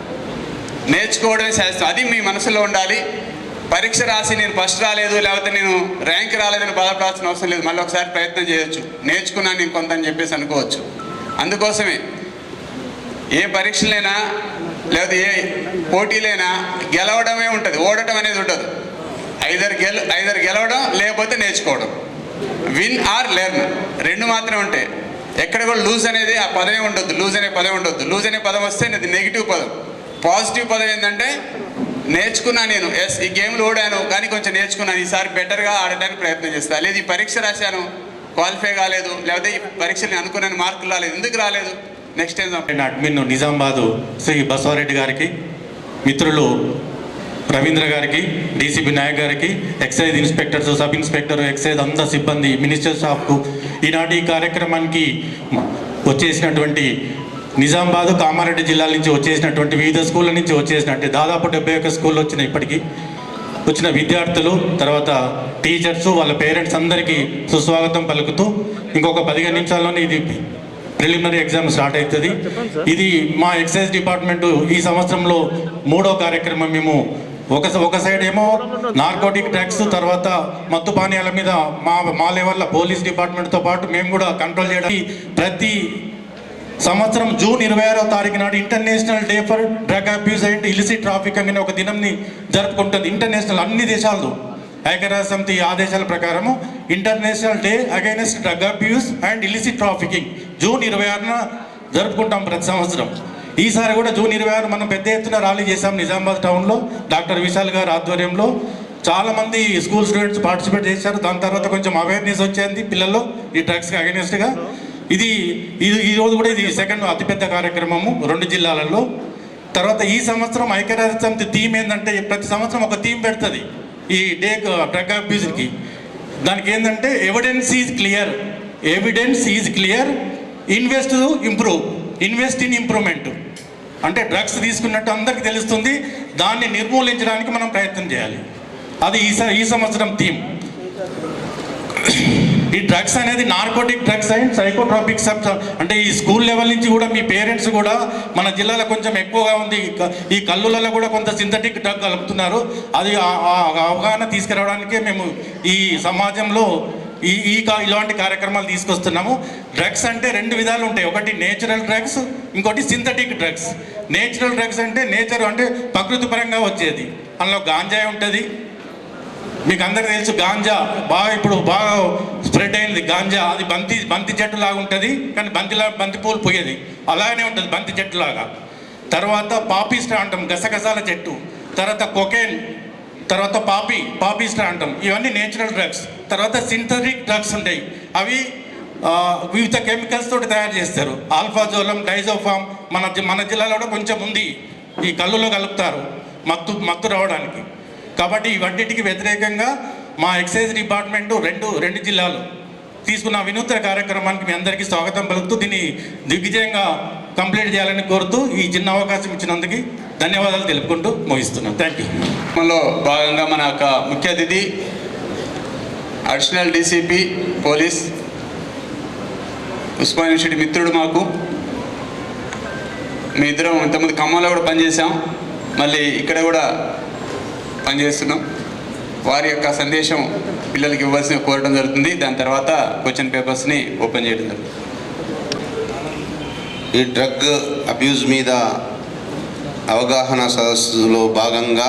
Speaker 3: నేర్చుకోవడమే శాశ్వతం. అది మీ మనసులో ఉండాలి. పరీక్ష రాసి నేను ఫస్ట్ రాలేదు లేకపోతే నేను ర్యాంక్ రాలేదని బాధపడాల్సిన అవసరం లేదు. మళ్ళీ ఒకసారి ప్రయత్నం చేయొచ్చు, నేర్చుకున్నాను నేను కొంత అని చెప్పేసి అనుకోవచ్చు. అందుకోసమే ఏ పరీక్షలైనా లేకపోతే ఏ పోటీలైనా గెలవడమే ఉంటుంది, ఓడటం అనేది ఉండదు. ఐదర్ గెలవడం లేకపోతే నేర్చుకోవడం. విన్ ఆర్ లెర్న్ రెండు మాత్రమే ఉంటాయి. ఎక్కడ కూడా లూజ్ అనేది ఆ పదమే ఉండొద్దు, లూజ్ అనే పదం ఉండొద్దు. లూజ్ అనే పదం వస్తే అది నెగిటివ్ పదం. పాజిటివ్ పదం ఏంటంటే నేర్చుకున్నాను, నేను ఈ గేమ్లో ఓడాను కానీ కొంచెం నేర్చుకున్నాను, ఈసారి బెటర్గా ఆడటానికి ప్రయత్నం చేస్తాను. లేదు ఈ పరీక్ష రాశాను క్వాలిఫై కాలేదు, లేకపోతే ఈ పరీక్షలు అనుకున్నాను మార్కులు రాలేదు, ఎందుకు రాలేదు, next time.
Speaker 4: Admin Nizamabad Shri Basavareddy గారికి, మిత్రులు రవీంద్ర గారికి, డీసీపీ నాయక్ గారికి, excise inspectors, sub inspector, excise అంతా సిబ్బంది, మినిస్టర్ స్టాఫ్కు, ఈనాటి ఈ కార్యక్రమానికి వచ్చేసినటువంటి నిజామాబాదు, కామారెడ్డి జిల్లాల నుంచి వచ్చేసినటువంటి వివిధ స్కూళ్ళ నుంచి వచ్చేసినట్టు దాదాపు 71 స్కూళ్ళు వచ్చినాయి. ఇప్పటికీ వచ్చిన విద్యార్థులు, తర్వాత టీచర్స్, వాళ్ళ పేరెంట్స్ అందరికీ సుస్వాగతం పలుకుతూ ఇంకొక 15 నిమిషాల్లోనే ఇది ప్రిలిమినరీ ఎగ్జామ్ స్టార్ట్ అవుతుంది. ఇది మా ఎక్సైజ్ డిపార్ట్మెంటు ఈ సంవత్సరంలో 3వ కార్యక్రమం. మేము ఒక సైడ్ ఏమో నార్కోటిక్ డ్రగ్స్, తర్వాత మత్తు పానీయాల మీద మా లెవెల్లో పోలీస్ డిపార్ట్మెంట్తో పాటు మేము కూడా కంట్రోల్ చేయడానికి ప్రతి సంవత్సరం జూన్ 26వ తారీఖు నాడు international day for drug abuse and illicit trafficking అనే ఒక దినంని జరుపుకుంటుంది. ఇంటర్నేషనల్ అన్ని దేశాలతో ఐక్యరాజ్య సమితి ఆదేశాల ప్రకారము international day against drug abuse and illicit trafficking June 26న జరుపుకుంటాం ప్రతి సంవత్సరం. ఈసారి కూడా జూన్ 26 మనం పెద్ద ఎత్తున ర్యాలీ చేశాం నిజామాబాద్ టౌన్లో. డాక్టర్ విశాల్ గారి ఆధ్వర్యంలో చాలామంది స్కూల్ స్టూడెంట్స్ పార్టిసిపేట్ చేశారు. దాని తర్వాత కొంచెం అవేర్నెస్ వచ్చింది పిల్లల్లో ఈ డ్రగ్స్కి అగైనెస్ట్గా. ఈరోజు కూడా ఇది సెకండ్ అతిపెద్ద కార్యక్రమము 2 జిల్లాలలో. తర్వాత ఈ సంవత్సరం ఐక్యరాజ్య సమితి థీమ్ ఏంటంటే ప్రతి సంవత్సరం ఒక థీమ్ పెడుతుంది ఈ డే డ్రగ్ అబ్యూస్కి. దానికి ఏంటంటే evidence is clear, invest in improvement. అంటే డ్రగ్స్ తీసుకున్నట్టు అందరికీ తెలుస్తుంది, దాన్ని నిర్మూలించడానికి మనం ప్రయత్నం చేయాలి. అది ఈ సంవత్సరం థీమ్. ఈ డ్రగ్స్ అనేది నార్కోటిక్ డ్రగ్స్ అండ్ సైకోట్రాపిక్ అంటే ఈ స్కూల్ లెవెల్ నుంచి కూడా మీ పేరెంట్స్ కూడా మన జిల్లాలో కొంచెం ఎక్కువగా ఉంది. ఈ కల్లులలో కూడా కొంత సింథటిక్ డ్రగ్ కలుపుతున్నారు. అది అవగాహన తీసుకురావడానికే మేము ఈ సమాజంలో ఇలాంటి కార్యక్రమాలు తీసుకొస్తున్నాము. డ్రగ్స్ అంటే 2 విధాలు ఉంటాయి. ఒకటి నేచురల్ డ్రగ్స్, ఇంకోటి సింథటిక్ డ్రగ్స్. నేచురల్ డ్రగ్స్ అంటే నేచర్ అంటే ప్రకృతి పరంగా వచ్చేది. అందులో గాంజాయి ఉంటుంది. మీకు అందరికీ తెలుసు గాంజా ఇప్పుడు బాగా స్ప్రెడ్ అయింది. గాంజా అది బంతి చెట్టు లాగా ఉంటుంది, కానీ బంతి పూలు పోయేది అలానే ఉంటుంది బంతి చెట్టు లాగా. తర్వాత పాపిస్టా అంటాం, గసగసాల చెట్టు. తర్వాత కొకేన్, తర్వాత పాపిస్టా అంటాం. ఇవన్నీ నేచురల్ డ్రగ్స్. తర్వాత సింథటిక్ డ్రగ్స్ ఉంటాయి. అవి వివిధ కెమికల్స్ తోటి తయారు చేస్తారు. ఆల్ఫాజోలం, డైజోఫామ్ మన జిల్లాలో కూడా కొంచెం ఉంది. ఈ కళ్ళులో కలుపుతారు మత్తు రావడానికి. కాబట్టి ఇవన్నిటికి వ్యతిరేకంగా మా ఎక్సైజ్ డిపార్ట్మెంటు రెండు జిల్లాలు తీసుకున్న వినూత్న కార్యక్రమానికి మీ అందరికీ స్వాగతం పలుకుతూ దీన్ని దిగ్విజయంగా కంప్లీట్ చేయాలని కోరుతూ ఈ చిన్న అవకాశం ఇచ్చినందుకు ధన్యవాదాలు తెలుపుకుంటూ ముగిస్తున్నాను. Thank you.
Speaker 3: లో భాగంగా మన యొక్క ముఖ్య అతిథి additional DCP police Osman university మిత్రుడు. మాకు మీ ఇద్దరం ఇంతకుముందు ఖమ్మంలో కూడా పనిచేసాం, మళ్ళీ ఇక్కడ కూడా పనిచేస్తున్నాం. వారి యొక్క సందేశం పిల్లలకి ఇవ్వాల్సిన కోరడం జరుగుతుంది. దాని తర్వాత క్వశ్చన్ పేపర్స్ని ఓపెన్ చేయడం జరుగుతుంది.
Speaker 5: ఈ డ్రగ్ అబ్యూజ్ మీద అవగాహన సదస్సులో భాగంగా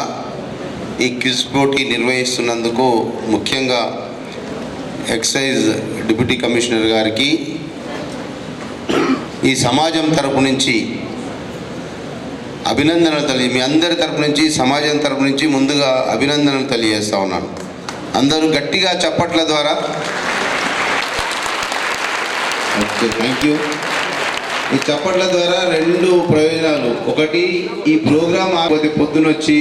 Speaker 5: ఈ క్విజ్ పోటీ నిర్వహిస్తున్నందుకు ముఖ్యంగా ఎక్సైజ్ డిప్యూటీ కమిషనర్ గారికి ఈ సమాజం తరపు నుంచి అభినందనలు మీ అందరి తరపు నుంచి, సమాజం తరపు నుంచి ముందుగా అభినందనలు తెలియజేస్తూ ఉన్నాను. అందరూ గట్టిగా చప్పట్ల ద్వారా ఓకే, థ్యాంక్ యూ. ఈ చప్పట్ల ద్వారా 2 ప్రయోజనాలు. ఒకటి, ఈ ప్రోగ్రాం ఆగిపోతే పొద్దునొచ్చి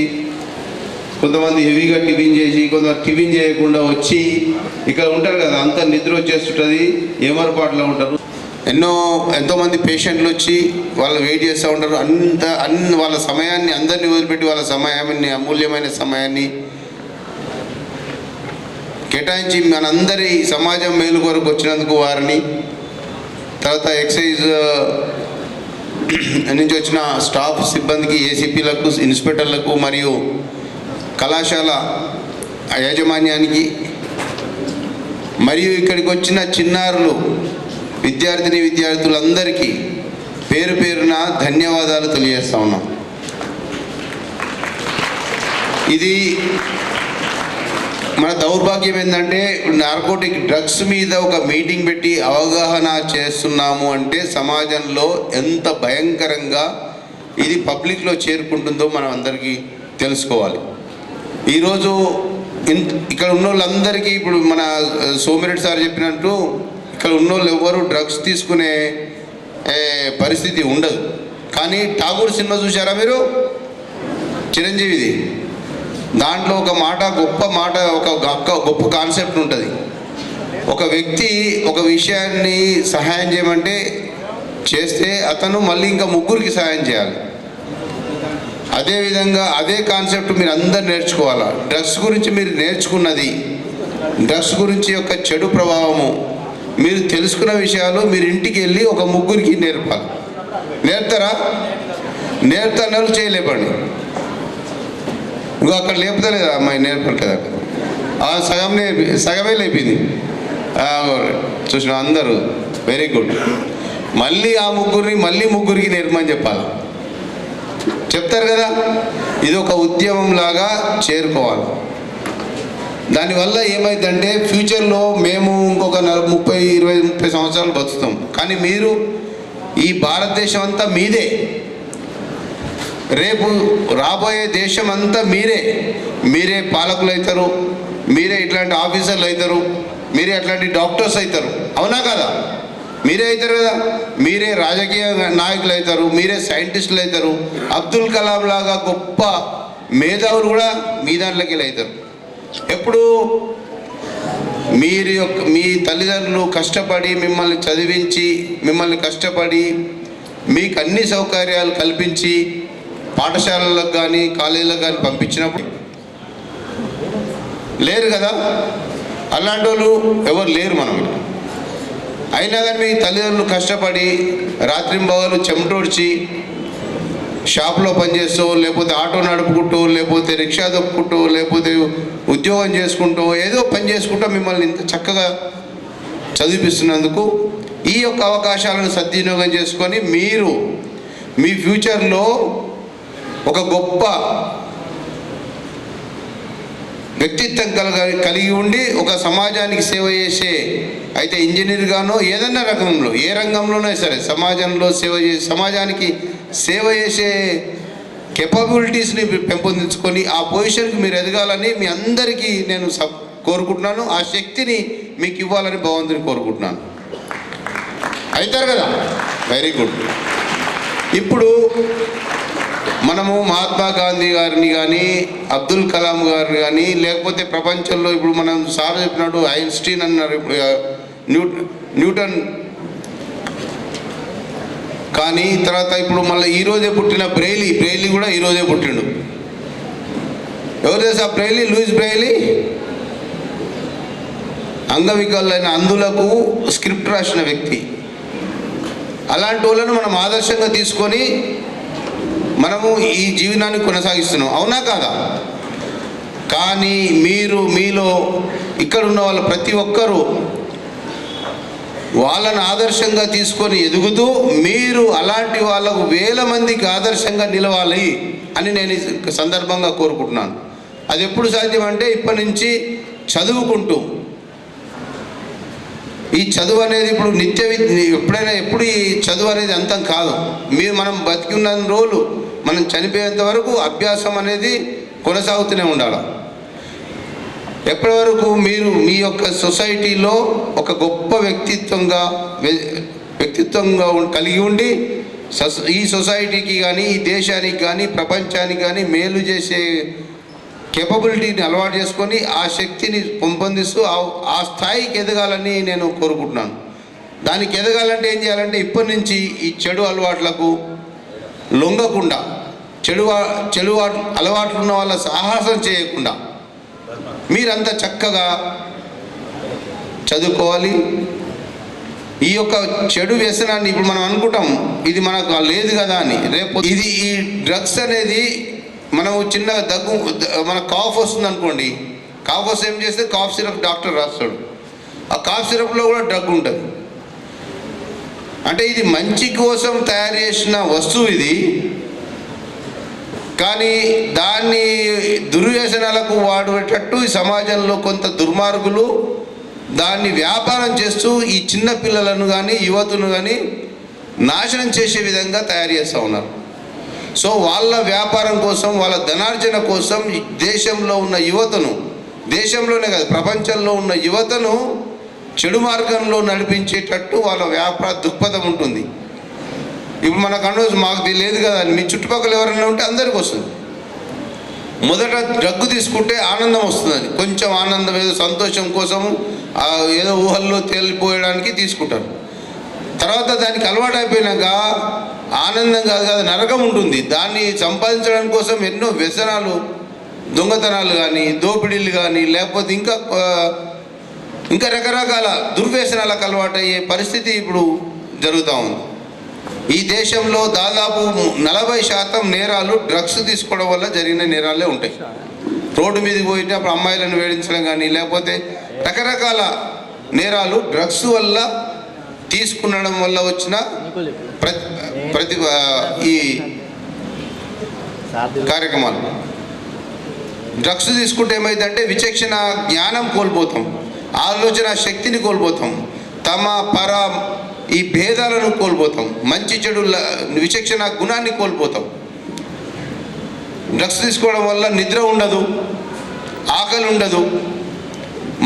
Speaker 5: కొంతమంది హెవీగా టిఫిన్ చేసి, కొంతమంది టిఫిన్ చేయకుండా వచ్చి ఇక్కడ ఉంటారు కదా, అంతా నిద్ర వచ్చేస్తుంటుంది, ఏమరపాట్లో ఉంటారు. ఎంతోమంది పేషెంట్లు వచ్చి వాళ్ళు వెయిట్ చేస్తూ ఉంటారు. వాళ్ళ సమయాన్ని అందరినీ వదిలిపెట్టి వాళ్ళ సమయాన్ని, అమూల్యమైన సమయాన్ని కేటాయించి మనందరి సమాజం మేలు కొరకు వచ్చినందుకు వారిని, తర్వాత ఎక్సైజ్ నుంచి వచ్చిన స్టాఫ్ సిబ్బందికి, ఏసీపీలకు, ఇన్స్పెక్టర్లకు మరియు కళాశాల యాజమాన్యానికి మరియు ఇక్కడికి వచ్చిన చిన్నారులు, విద్యార్థులందరికీ పేరు పేరున ధన్యవాదాలు తెలియజేస్తా ఉన్నాం. ఇది మన దౌర్భాగ్యం ఏంటంటే నార్కోటిక్ డ్రగ్స్ మీద ఒక మీటింగ్ పెట్టి అవగాహన చేస్తున్నాము అంటే సమాజంలో ఎంత భయంకరంగా ఇది పబ్లిక్లో చేరుకుంటుందో మనం అందరికీ తెలుసుకోవాలి. ఈరోజు ఇక్కడ ఉన్న వాళ్ళందరికీ ఇప్పుడు మన సోమిరెడ్డి సార్ చెప్పినట్టు ఇక్కడ ఉన్న వాళ్ళు ఎవ్వరూ డ్రగ్స్ తీసుకునే పరిస్థితి ఉండదు. కానీ ఠాగూర్ సినిమా చూసారా మీరు? చిరంజీవిది. దాంట్లో ఒక గొప్ప కాన్సెప్ట్ ఉంటుంది. ఒక వ్యక్తి ఒక విషయాన్ని సహాయం చేయమంటే చేస్తే అతను మళ్ళీ ఇంకా 3కి సహాయం చేయాలి. అదేవిధంగా అదే కాన్సెప్ట్ మీరు అందరు నేర్చుకోవాలా. డ్రగ్స్ గురించి మీరు నేర్చుకున్నది, డ్రగ్స్ గురించి యొక్క చెడు ప్రభావము, మీరు తెలుసుకున్న విషయాలు మీరు ఇంటికి వెళ్ళి ఒక 3కి నేర్పాలి. నేర్తారా? నేర్తన్నారు చేయలేపండి. ఇంకో అక్కడ లేపుతలేదా అమ్మాయి? నేర్పరు కదా, సగమే లేపింది. చూసిన అందరూ వెరీ గుడ్. మళ్ళీ ఆ 3కి నేర్పమని చెప్పాలి. చెప్తారు కదా, ఇది ఒక ఉద్యమం లాగా చేరుకోవాలి. దానివల్ల ఏమైందంటే ఫ్యూచర్లో మేము ఇంకొక 30 సంవత్సరాలు బతుకుతాం. కానీ మీరు ఈ భారతదేశం అంతా మీదే, రేపు రాబోయే దేశం అంతా మీరే పాలకులు అవుతారు, మీరే ఇట్లాంటి ఆఫీసర్లు అవుతారు, మీరే అట్లాంటి డాక్టర్స్ అవుతారు. అవునా కదా? మీరే అవుతారు కదా. మీరే రాజకీయ నాయకులు అవుతారు, మీరే సైంటిస్టులు అవుతారు. అబ్దుల్ కలాం లాగా గొప్ప మేధావులు కూడా మీ దాంట్లోకి అవుతారు. ఎప్పుడు మీ తల్లిదండ్రులు కష్టపడి మిమ్మల్ని చదివించి, మిమ్మల్ని కష్టపడి మీకు అన్ని సౌకర్యాలు కల్పించి పాఠశాలలకు కానీ కాలేజీలకు కానీ పంపించినప్పుడు లేరు కదా. అలాంటి వాళ్ళు ఎవరు లేరు మనం. అయినా కానీ మీ తల్లిదండ్రులు కష్టపడి రాత్రింబవళ్ళు చెమటోడ్చి షాప్లో పనిచేస్తూ, లేకపోతే ఆటో నడుపుకుంటూ, లేకపోతే రిక్షా దొక్కుంటూ, లేకపోతే ఉద్యోగం చేసుకుంటూ ఏదో పని చేసుకుంటూ మిమ్మల్ని ఇంత చక్కగా చదివిస్తున్నందుకు ఈ యొక్క అవకాశాలను సద్వినియోగం చేసుకొని మీరు మీ ఫ్యూచర్లో ఒక గొప్ప వ్యక్తిత్వం కలిగి ఉండి ఒక సమాజానికి సేవ చేసే అయితే ఇంజనీర్గానో ఏదన్నా రకంలో ఏ రంగంలోనే సరే సమాజానికి సేవ చేసే కెపబిలిటీస్ని పెంపొందించుకొని ఆ పొజిషన్కి మీరు ఎదగాలని మీ అందరికీ నేను కోరుకుంటున్నాను. ఆ శక్తిని మీకు ఇవ్వాలని భగవంతుని కోరుకుంటున్నాను. అవుతారు కదా? Very good. ఇప్పుడు మనము మహాత్మా గాంధీ గారిని కానీ అబ్దుల్ కలాం గారిని కానీ లేకపోతే ప్రపంచంలో ఇప్పుడు మనం సార్ చెప్పినట్టు ఐన్స్టీన్ అన్నారు, ఇప్పుడు న్యూటన్ కానీ తర్వాత ఇప్పుడు మళ్ళీ ఈరోజే పుట్టిన బ్రెయిలీ కూడా ఈరోజే పుట్టిండు. ఎవరు తెలుసా బ్రెయిలీ? Louis Braille. అంగవికలైన అందులకు స్క్రిప్ట్ రాసిన వ్యక్తి. అలాంటి వాళ్ళను మనం ఆదర్శంగా తీసుకొని మనము ఈ జీవనాన్ని కొనసాగిస్తున్నాం, అవునా కాదా? కానీ మీలో ఇక్కడ ఉన్న వాళ్ళ ప్రతి ఒక్కరూ వాళ్ళని ఆదర్శంగా తీసుకొని ఎదుగుతూ మీరు అలాంటి వాళ్ళకు 1000 మందికి ఆదర్శంగా నిలవాలి అని నేను ఈ సందర్భంగా కోరుకుంటున్నాను. అది ఎప్పుడు సాధ్యమంటే ఇప్పటి నుంచి చదువుకుంటూ, ఈ చదువు అనేది ఇప్పుడు ఎప్పుడు ఈ చదువు అనేది అంతం కాదు. మనం బతికి ఉన్న రోజులు మనం చనిపోయేంత వరకు అభ్యాసం అనేది కొనసాగుతూనే ఉండాలి. ఎప్పటి వరకు మీరు మీ యొక్క సొసైటీలో ఒక గొప్ప వ్యక్తిత్వంగా కలిగి ఉండి ఈ సొసైటీకి కానీ ఈ దేశానికి కానీ ప్రపంచానికి కానీ మేలు చేసే కేపబిలిటీని అలవాటు చేసుకొని ఆ శక్తిని పెంపొందిస్తూ ఆ స్థాయికి ఎదగాలని నేను కోరుకుంటున్నాను. దానికి ఎదగాలంటే ఏం చేయాలంటే ఇప్పటి నుంచి ఈ చెడు అలవాట్లకు లొంగకుండా, చెడు అలవాట్లు ఉన్న వాళ్ళ సాహసం చేయకుండా మీరంతా చక్కగా చదువుకోవాలి. ఈ యొక్క చెడు వ్యసనాన్ని ఇప్పుడు మనం అనుకుంటాం ఇది మనకు లేదు కదా అని, రేపు ఇది ఈ డ్రగ్స్ అనేది మనం చిన్న మన కాఫ్ వస్తుంది అనుకోండి, కాఫ్ వస్తే ఏం చేస్తే కాఫ్ సిరప్ డాక్టర్ రాస్తాడు. ఆ కాఫ్ సిరప్లో కూడా డ్రగ్ ఉంటుంది. అంటే ఇది మంచి కోసం తయారు చేసిన వస్తువు ఇది, కానీ దాన్ని దుర్వ్యసనాలకు వాడేటట్టు ఈ సమాజంలో కొంత దుర్మార్గులు దాన్ని వ్యాపారం చేస్తూ ఈ చిన్న పిల్లలను కానీ యువతును కానీ నాశనం చేసే విధంగా తయారు చేస్తూ ఉన్నారు. సో వాళ్ళ వ్యాపారం కోసం, వాళ్ళ ధనార్జన కోసం దేశంలో ఉన్న యువతను, దేశంలోనే కాదు ప్రపంచంలో ఉన్న యువతను చెడు మార్గంలో నడిపించేటట్టు వాళ్ళ వ్యాపార దృక్పథం ఉంటుంది. ఇప్పుడు మనకు అనవసరం మాకు లేదు కదా, మీ చుట్టుపక్కల ఎవరైనా ఉంటే అందరికీ వస్తుంది. మొదట డ్రగ్గు తీసుకుంటే ఆనందం వస్తుంది, కొంచెం ఆనందం ఏదో సంతోషం కోసం ఏదో ఊహల్లో తేలిపోయడానికి తీసుకుంటారు. తర్వాత దానికి అలవాటు అయిపోయినాక ఆనందం కాదు కదా నరకం ఉంటుంది. దాన్ని సంపాదించడం కోసం ఎన్నో వ్యసనాలు, దొంగతనాలు కానీ దోపిడీలు కానీ లేకపోతే ఇంకా రకరకాల దుర్వ్యసనాలకు అలవాటు అయ్యే పరిస్థితి ఇప్పుడు జరుగుతూ ఉంది. ఈ దేశంలో దాదాపు 40% నేరాలు డ్రగ్స్ తీసుకోవడం వల్ల జరిగిన నేరాలే ఉంటాయి. రోడ్డు మీదకి పోయినప్పుడు అమ్మాయిలను వేధించడం కానీ లేకపోతే రకరకాల నేరాలు డ్రగ్స్ వల్ల తీసుకునడం వల్ల వచ్చిన ఈ కార్యక్రమాలు. డ్రగ్స్ తీసుకుంటే ఏమైందంటే విచక్షణ జ్ఞానం కోల్పోతాం, ఆలోచన శక్తిని కోల్పోతాం, తమ పర ఈ భేదాలను కోల్పోతాం, మంచి చెడు విచక్షణ గుణాన్ని కోల్పోతాం. డ్రగ్స్ తీసుకోవడం వల్ల నిద్ర ఉండదు, ఆకలి ఉండదు,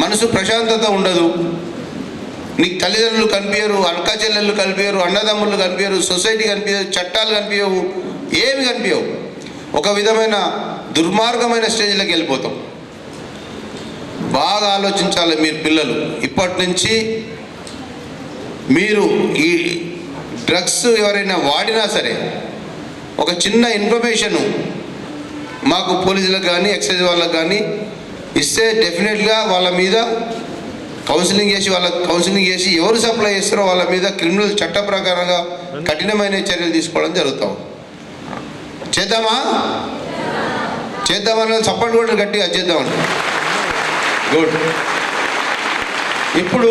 Speaker 5: మనసు ప్రశాంతత ఉండదు, నీకు తల్లిదండ్రులు కనిపించరు, అక్క చెల్లెళ్ళు కనిపించరు, అన్నదమ్ములు కనిపించరు, సొసైటీ కనిపించరు, చట్టాలు కనిపించవు, ఏమి కనిపించవు. ఒక విధమైన దుర్మార్గమైన స్టేజ్లోకి వెళ్ళిపోతాం. బాగా ఆలోచించాలి మీరు పిల్లలు. ఇప్పటి నుంచి మీరు ఈ డ్రగ్స్ ఎవరైనా వాడినా సరే ఒక చిన్న ఇన్ఫర్మేషను మాకు పోలీసులకు కానీ ఎక్సైజ్ వాళ్ళకు కానీ ఇస్తే డెఫినెట్గా వాళ్ళ మీద కౌన్సిలింగ్ చేసి ఎవరు సప్లై చేస్తారో వాళ్ళ మీద క్రిమినల్ చట్ట ప్రకారంగా కఠినమైన చర్యలు తీసుకోవడం జరుగుతాం. చేద్దామా? చేద్దామని సపోర్ట్ కూడా గట్టిగా చేద్దామని. గుడ్. ఇప్పుడు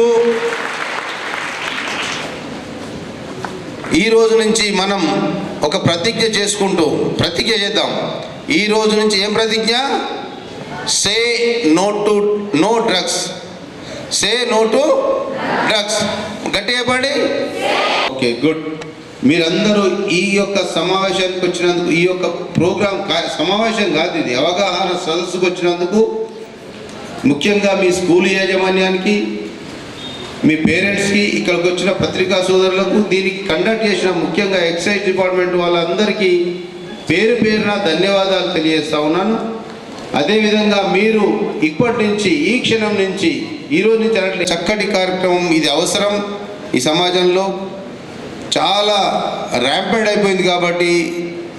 Speaker 5: ఈ రోజు నుంచి మనం ఒక ప్రతిజ్ఞ చేద్దాం. ఈ రోజు నుంచి ఏం ప్రతిజ్ఞ? Say no to no drugs. Say no to drugs. గట్టిగా చెప్పండి. Okay, good. మీరందరూ ఈ యొక్క సమావేశానికి వచ్చినందుకు, ఈ యొక్క సమావేశం కాదు ఇది, అవగాహన సదస్సుకు వచ్చినందుకు ముఖ్యంగా మీ స్కూల్ యాజమాన్యానికి, మీ పేరెంట్స్కి, ఇక్కడికి వచ్చిన పత్రికా సోదరులకు, దీనికి కండక్ట్ చేసిన ముఖ్యంగా ఎక్సైజ్ డిపార్ట్మెంట్ వాళ్ళందరికీ పేరు పేరున ధన్యవాదాలు తెలియజేస్తా ఉన్నాను. అదేవిధంగా మీరు ఇప్పటి నుంచి, ఈ క్షణం నుంచి, ఈ రోజు నుంచి అన్నట్లు చక్కటి కార్యక్రమం ఇది అవసరం. ఈ సమాజంలో చాలా ర్యాంపెడ్ అయిపోయింది కాబట్టి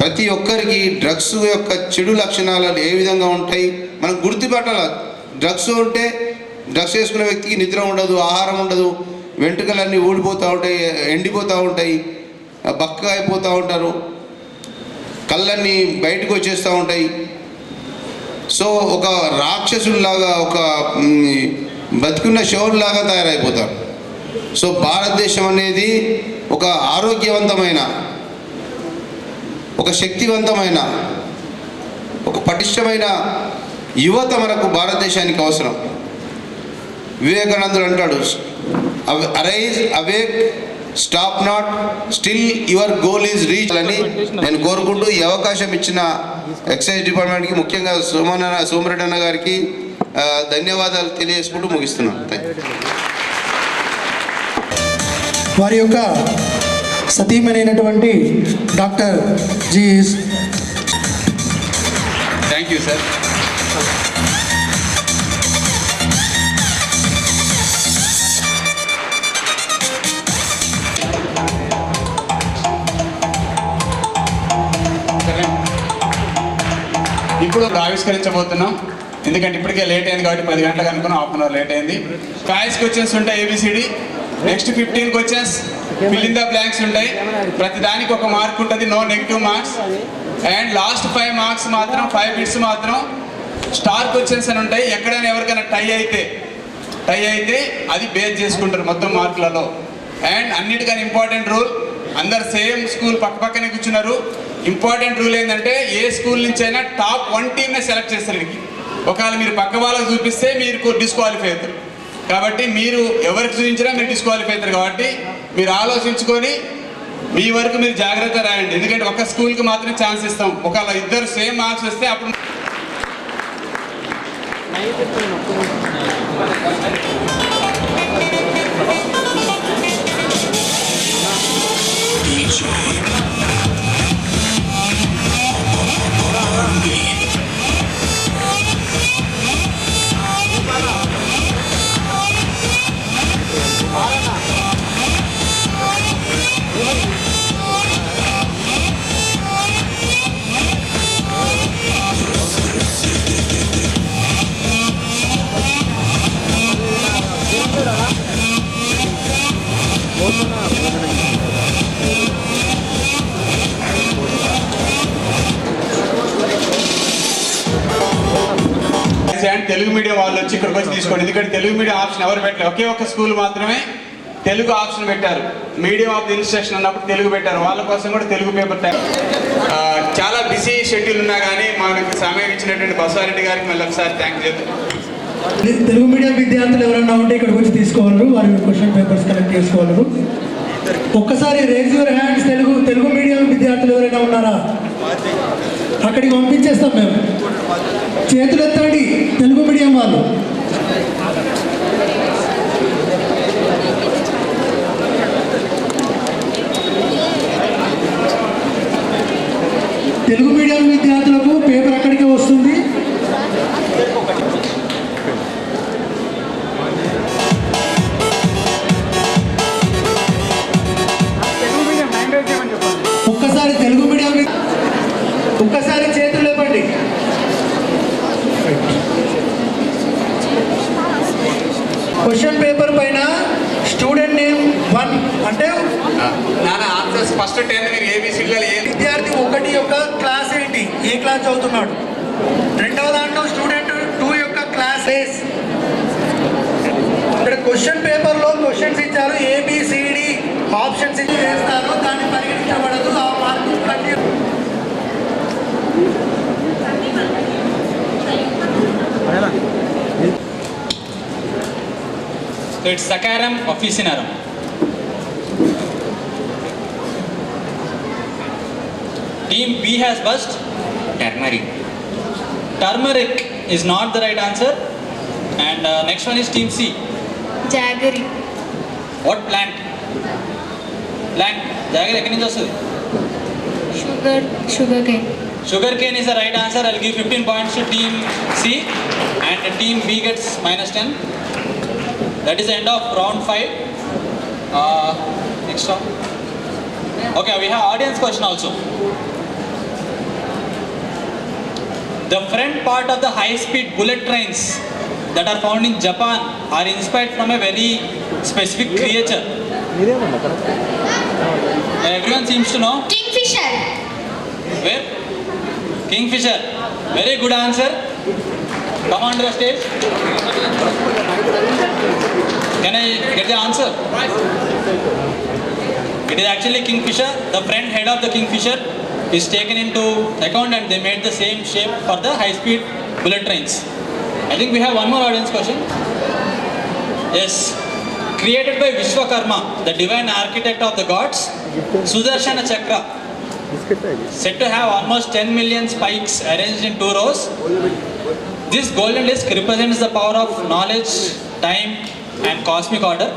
Speaker 5: ప్రతి ఒక్కరికి డ్రగ్స్ యొక్క చెడు లక్షణాలు ఏ విధంగా ఉంటాయి మనం గుర్తుపట్టాలి. డ్రగ్స్ ఉంటే డ్రగ్స్ వేసుకునే వ్యక్తికి నిద్ర ఉండదు, ఆహారం ఉండదు, వెంట్రుకలన్నీ ఊడిపోతూ ఉంటాయి, ఎండిపోతూ ఉంటాయి, బక్కగా అయిపోతూ ఉంటారు, కళ్ళన్నీ బయటకు వచ్చేస్తూ ఉంటాయి. సో ఒక రాక్షసుడిలాగా, ఒక బతికున్న శవులాగా తయారైపోతారు. సో భారతదేశం అనేది ఒక ఆరోగ్యవంతమైన, ఒక శక్తివంతమైన, ఒక పటిష్టమైన యువత మనకు భారతదేశానికి అవసరం. వివేకానందుడు అంటాడు, arise, awake, stop not, still your goal is reach అని నేను కోరుకుంటూ ఈ అవకాశం ఇచ్చిన ఎక్సైజ్ డిపార్ట్మెంట్కి, ముఖ్యంగా సోమరెడ్డి అన్న గారికి ధన్యవాదాలు తెలియజేసుకుంటూ ముగిస్తున్నాను.
Speaker 1: వారి యొక్క సతీమణైనటువంటి doctor G.
Speaker 3: Thank you sir. ఇప్పుడు ఆవిష్కరించబోతున్నాం. ఎందుకంటే ఇప్పటికే లేట్ అయింది కాబట్టి 10 గంటలకు అనుకున్నాం, హాఫ్ అన్ అవర్ లేట్ అయింది. కాయిస్ క్వశ్చన్స్ ఉంటాయి ABCD. Next 15 questions fill in the blanks ఉంటాయి. ప్రతి దానికి ఒక మార్క్ ఉంటుంది, no negative marks. And last 5 marks మాత్రం, 5 బిట్స్ మాత్రం స్టార్ క్వశ్చన్స్ అని ఉంటాయి. ఎక్కడైనా ఎవరికైనా టై అయితే అది బేస్ చేసుకుంటారు మొత్తం మార్కులలో. అండ్ అన్నిటికన్నా ఇంపార్టెంట్ రూల్, అందరు సేమ్ స్కూల్ పక్కనే కూర్చున్నారు. ఇంపార్టెంట్ రూల్ ఏంటంటే ఏ స్కూల్ నుంచి అయినా టాప్ 1 టీమ్నే సెలెక్ట్ చేస్తారు. ఒకవేళ మీరు పక్క వాళ్ళకి చూపిస్తే మీరు డిస్క్వాలిఫై అవుతారు. కాబట్టి మీరు ఎవరికి చూపించినా మీరు డిస్క్వాలిఫై అవుతారు. కాబట్టి మీరు ఆలోచించుకొని మీ వరకు మీరు జాగ్రత్త రాయండి. ఎందుకంటే ఒక స్కూల్కి మాత్రమే ఛాన్స్ ఇస్తాం. ఒకవేళ ఇద్దరు సేమ్ మార్క్స్ వస్తే అప్పుడు తెలుగు మీడియం వాళ్ళు వచ్చి ఇక్కడికి వచ్చి తీసుకోండి. ఎందుకంటే తెలుగు మీడియం ఆప్షన్ ఎవరు పెట్టారు, ఒకే ఒక స్కూల్ మాత్రమే తెలుగు ఆప్షన్ పెట్టారు. మీడియం ఆఫ్ ది ఇన్స్ట్రక్షన్ అన్నప్పుడు తెలుగు పెట్టారు. వాళ్ళ కోసం కూడా తెలుగు పేపర్ చాలా బిజీ షెడ్యూల్ ఉన్నా కానీ మనకు సమయం ఇచ్చినటువంటి బసవారెడ్డి గారికి మళ్ళీ ఒకసారి థ్యాంక్స్ చెప్తాం.
Speaker 1: తెలుగు మీడియం విద్యార్థులు ఎవరైనా ఉంటే ఇక్కడికి వచ్చి తీసుకోగలరు, వారి క్వశ్చన్ పేపర్స్ కలెక్ట్ చేసుకోగలరు. ఒక్కసారి raise your hands. Telugu medium విద్యార్థులు ఎవరైనా ఉన్నారా? అక్కడికి పంపించేస్తాం మేము. చేతులు ఎత్తండి తెలుగు మీడియం వాళ్ళు. తెలుగు మీడియం విద్యార్థులకు పేపర్ అక్కడికే వస్తుంది. ఒక్కసారి తెలుగు మీడియం, ఒక్కసారి చేతులు లేపండి. క్వశ్చన్ పేపర్ పైన స్టూడెంట్ నేమ్ 1 అంటే
Speaker 3: ఆన్సర్స్ ఫస్ట్ 10 మీరు ABCD
Speaker 1: విద్యార్థి 1 యొక్క క్లాస్ ఏంటి, ఏ క్లాస్ చదువుతున్నాడు. రెండవ దాంట్లో స్టూడెంట్ 2 యొక్క క్లాస్ క్వశ్చన్ పేపర్లో క్వశ్చన్స్ ఇచ్చారు, ఏబిసిడి ఆప్షన్స్ ఇచ్చి వేస్తారు, దాన్ని పరిగణించబడదు. ఆ మార్కు కట్టి
Speaker 6: So it's Saccharum officinarum. Team B has first.
Speaker 7: Turmeric.
Speaker 6: Turmeric is not the right answer. And next one is Team C.
Speaker 8: Jaggery.
Speaker 6: What plant? Plant. Jaggery ekkadi nunchi vastadi?
Speaker 8: Sugarcane.
Speaker 6: Sugarcane is the right answer. I'll give 15 points to Team C. And Team B gets -10. That is the end of round 5. Next round. Okay, we have audience question also. The front part of the high-speed bullet trains that are found in Japan are inspired from a very specific creature. Everyone seems to know.
Speaker 8: Kingfisher.
Speaker 6: Where? Kingfisher. Very good answer. Come on to the stage. Can I get the answer? It is actually Kingfisher. The front head of the Kingfisher is taken into account and they made the same shape for the high-speed bullet trains. I think we have one more audience question. Yes. Created by Vishwakarma, the divine architect of the gods, Sudarshana Chakra, said to have almost 10 million spikes arranged in 2 rows. This golden disc represents the power of knowledge, time and cosmic order.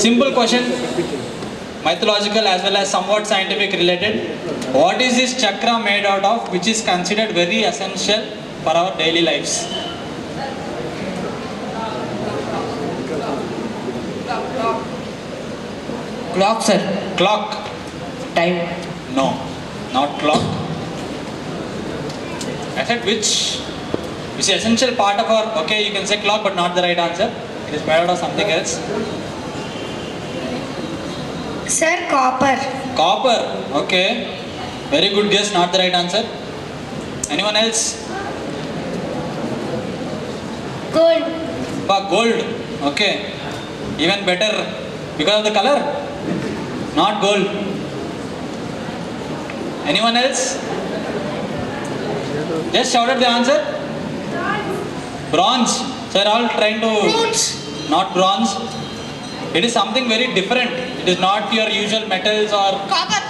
Speaker 6: Simple question, mythological as well as somewhat scientific related. What is this chakra made out of, which is considered very essential for our daily lives?
Speaker 7: Clock, sir.
Speaker 6: Clock.
Speaker 7: Time.
Speaker 6: No, not clock. I said which is an essential part of our, okay, you can say clock but not the right answer. It is made out of something else.
Speaker 8: Sir, copper.
Speaker 6: Copper, okay. Very good guess, not the right answer. Anyone else?
Speaker 8: Gold.
Speaker 6: Gold, okay. Even better because of the color? Not gold. Anyone else? Just shout out the answer. Bronze. So they're all trying to...
Speaker 8: Bronze.
Speaker 6: Not bronze. It is something very different. It is not your usual metals or...
Speaker 8: Copper.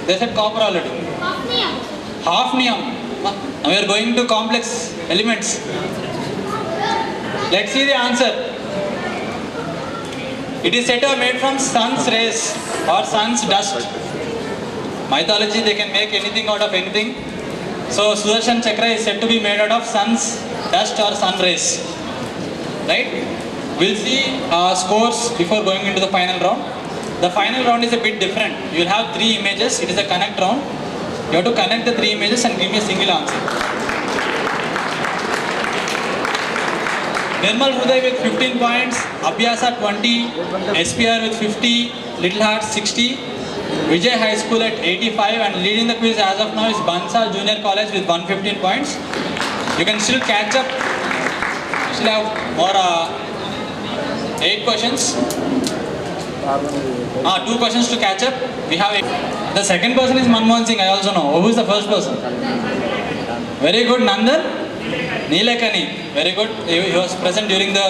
Speaker 6: They said copper already.
Speaker 8: Hafnium.
Speaker 6: Hafnium. Now we are going to complex elements. Let's see the answer. It is said to have made from sun's rays or sun's dust. Mythology, they can make anything out of anything. So Sudarshan Chakra is said to be made out of sun's dust or sun rays. Right? We'll see scores before going into the final round. The final round is a bit different. You will have 3 images. It is a connect round. You have to connect the 3 images and give me a single answer. Nirmal Hruday with 15 points, Abhyasa 20, SPR with 50, Little Hearts 60, Vijay High School at 85, and leading the quiz as of now is Bansal Junior College with 115 points. You can still catch up. You still have more 8 questions. 2 questions to catch up. We have 8. The second person is Manmohan Singh, I also know. Who is the first person? Very good, Nandan. Neelakani, very good. He was present during the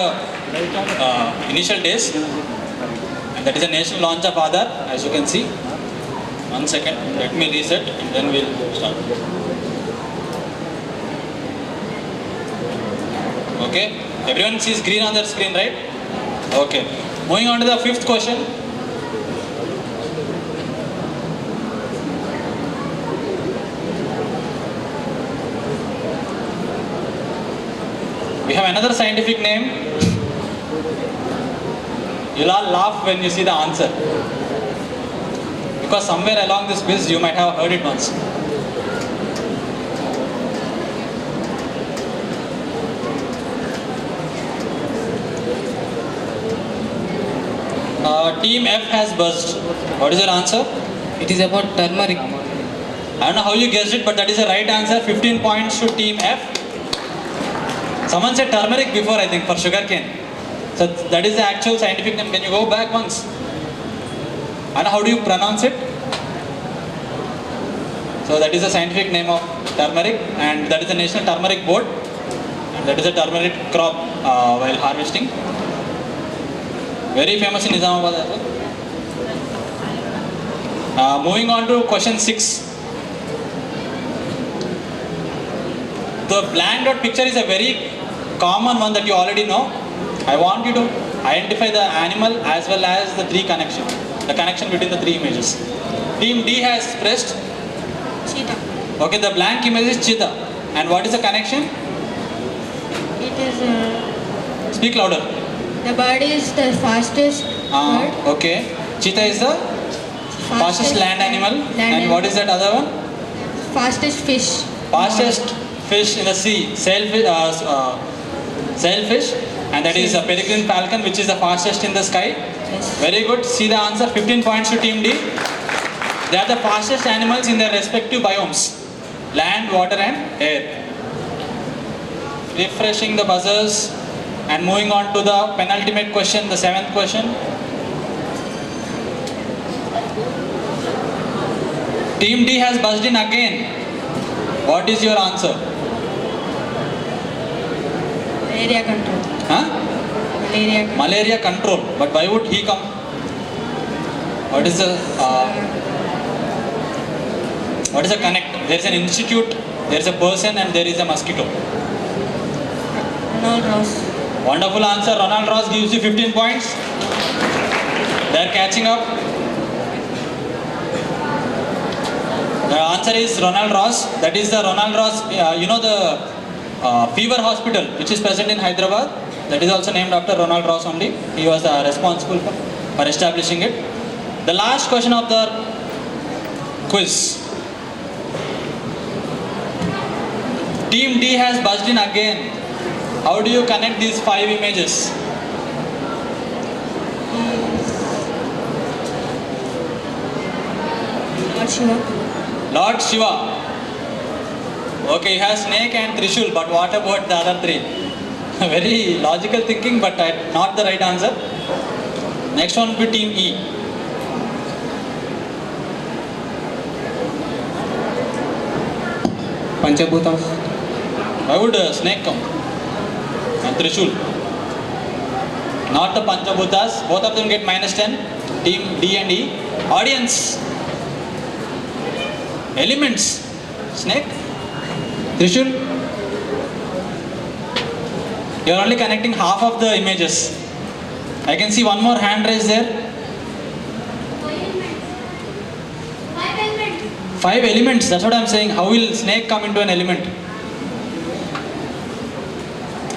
Speaker 6: initial days. And that is a national launch of Aadhaar, as you can see. 1 second, let me reset and then we'll start. Okay, everyone sees green on their screen, right? Okay, moving on to the 5th question. We have another scientific name. You'll all laugh when you see the answer. Because somewhere along this quiz you might have heard it once. Team F has buzzed. What is your answer?
Speaker 7: It is about turmeric.
Speaker 6: I don't know how you guessed it, but that is the right answer. 15 points to Team F. Someone said turmeric before, I think, for sugarcane. So that is the actual scientific name. Can you go back once? And how do you pronounce it? So that is the scientific name of turmeric, and that is the National Turmeric Board, and that is a turmeric crop while harvesting. Very famous in Nizamabad as well. Moving on to question 6. The blank dot picture is a very common one that you already know. I want you to identify the animal as well as the the connection between the three images. Team D has pressed.
Speaker 8: Cheetah.
Speaker 6: Okay, the blank image is cheetah. And what is the connection?
Speaker 8: It is
Speaker 6: Speak louder.
Speaker 8: the bird is the fastest bird.
Speaker 6: Okay. Cheetah is the fastest land animal. And what is that other one?
Speaker 8: Fastest fish.
Speaker 6: Fastest fish in the sea. Sailfish. And that is a peregrine falcon, which is the fastest in the sky.
Speaker 8: Yes.
Speaker 6: Very good. See the answer. 15 points to Team D. They are the fastest animals in their respective biomes. Land, water and air. Refreshing the buzzers and moving on to the penultimate question, the 7th question. Team D has buzzed in again. What is your answer?
Speaker 8: Malaria control.
Speaker 6: Huh?
Speaker 8: Malaria control.
Speaker 6: Malaria control. But why would he come? What is the connect? There is an institute, there is a person, and there is a mosquito.
Speaker 8: Ronald Ross.
Speaker 6: Wonderful answer. Ronald Ross gives you 15 points. They are catching up. The answer is Ronald Ross. That is the Ronald Ross. The fever hospital which is present in Hyderabad. That is also named after Ronald Ross only. He was responsible for establishing it. The last question of the quiz. Team D has buzzed in again. How do you connect these 5 images?
Speaker 8: Lord Shiva.
Speaker 6: Lord Shiva. Okay, he has snake and Trishul, but what about the other 3? Very logical thinking, but not the right answer. Next one will be Team E.
Speaker 7: Panchabhutas.
Speaker 6: Why would a snake come? And Trishul. Not the Panchabhutas. Both of them get -10. Team D and E. Audience. Elements. Snake. Trishul. You are only connecting half of the images. I can see one more hand raised there. 5 elements. That's what I am saying. How will snake come into an element?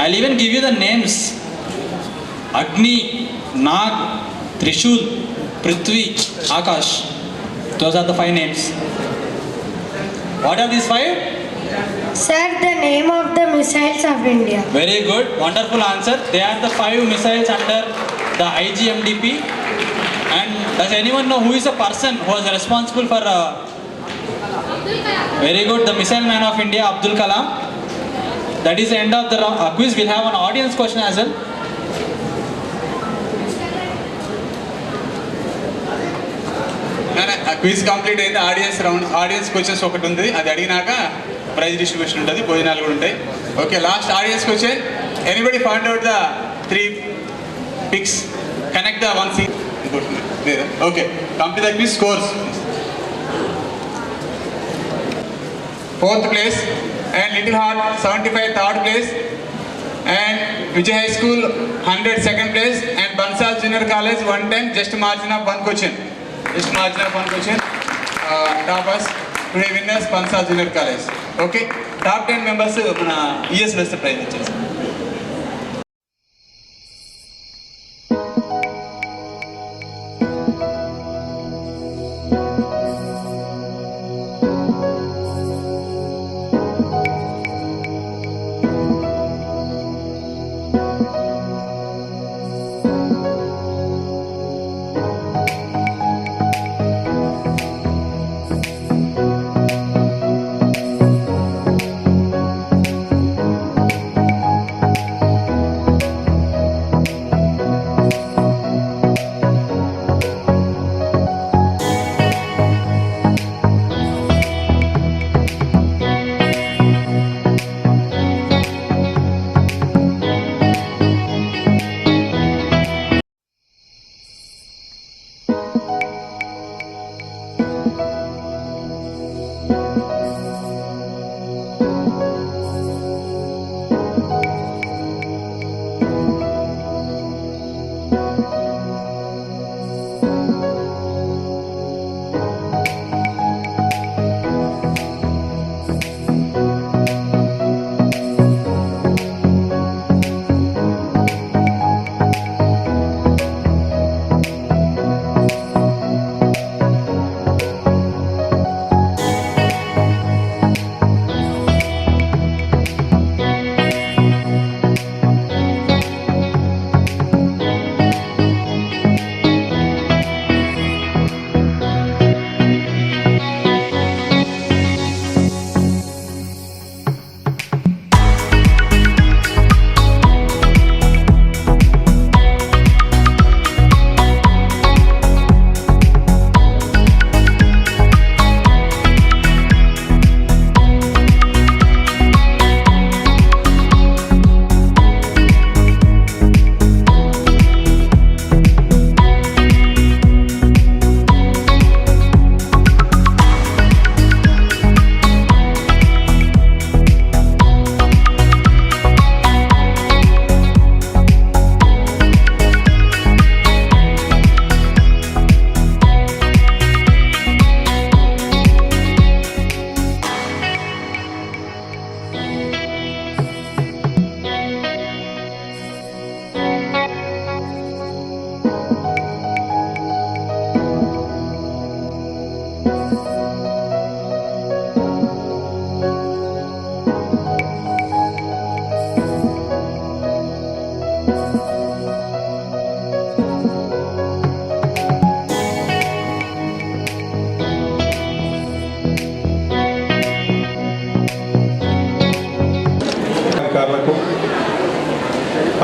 Speaker 6: I'll even give you the names. Agni, Nag, Trishul, Prithvi, Akash. Those are the 5 names. What are these 5?
Speaker 8: Sir, the name of the missiles of India.
Speaker 6: Very good. Wonderful answer. They are the 5 missiles under the IGMDP. And does anyone know who is the person who was responsible for... Very good. The missile man of India, Abdul Kalam. That is the end of the quiz. We'll have an audience question as well.
Speaker 3: Quiz complete అయింది. Audience questions ఒకటి ఉంది, అది అడిగినాక prize distribution ఉంటుంది, భోజనాలు కూడా ఉంటాయి. Okay, last audience question. Anybody find out the 3 pics, connect the 1 scene. Okay, complete the quiz. Scores: 4th place and Little Heart 75 3rd place and Vijay High School 100 2nd place and Bansal Junior College 110, just margin of 1 question. Toppers today winners Bansal Junior College. Okay, top 10 members మన ES Best prize ఇచ్చేసి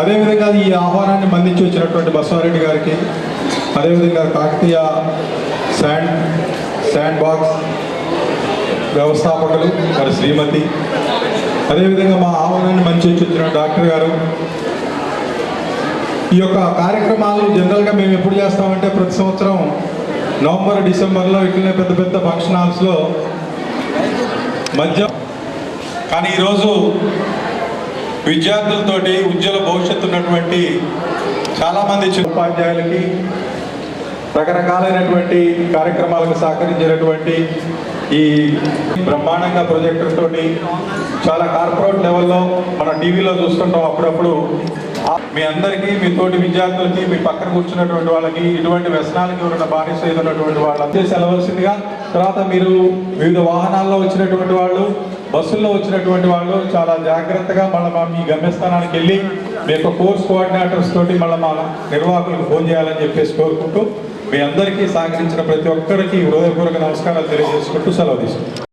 Speaker 9: అదేవిధంగా ఈ ఆహ్వానాన్ని మన్నించి వచ్చినటువంటి బసవారెడ్డి గారికి, అదేవిధంగా Kakatiya sand box వ్యవస్థాపకులు వారి శ్రీమతి, అదేవిధంగా మా ఆహ్వానాన్ని మన్నించి వచ్చిన డాక్టర్ గారు. ఈ యొక్క కార్యక్రమాలు జనరల్గా మేము ఎప్పుడు చేస్తామంటే ప్రతి సంవత్సరం నవంబర్ డిసెంబర్లో ఇట్లనే పెద్ద పెద్ద ఫంక్షన్ హాల్స్లో మధ్య. కానీ ఈరోజు విద్యార్థులతోటి ఉజ్వల భవిష్యత్తు ఉన్నటువంటి చాలామంది ఉపాధ్యాయులకి రకరకాలైనటువంటి కార్యక్రమాలకు సహకరించినటువంటి ఈ బ్రహ్మాండంగా ప్రొజెక్టర్ తోటి చాలా కార్పొరేట్ లెవెల్లో మన టీవీలో చూస్తుంటాం అప్పుడప్పుడు. మీ అందరికీ, మీ తోటి విద్యార్థులకి, మీ పక్కన కూర్చున్నటువంటి వాళ్ళకి, ఇటువంటి వ్యసనాలకి ఎవరైనా బానిస ఉన్నటువంటి వాళ్ళంతా సెలవలసిందిగా. తర్వాత మీరు వివిధ వాహనాల్లో వచ్చినటువంటి వాళ్ళు, బస్సుల్లో వచ్చినటువంటి వాళ్ళు చాలా జాగ్రత్తగా మళ్ళీ మీ గమ్యస్థానానికి వెళ్ళి మీ యొక్క కోర్స్ కోఆర్డినేటర్స్ తోటి మళ్ళీ మా నిర్వాహకులకు ఫోన్ చేయాలని చెప్పేసి కోరుకుంటూ, మీ అందరికీ సహకరించిన ప్రతి ఒక్కరికి హృదయపూర్వక నమస్కారాలు తెలియజేసుకుంటూ సెలవు తీసుకుంటాం.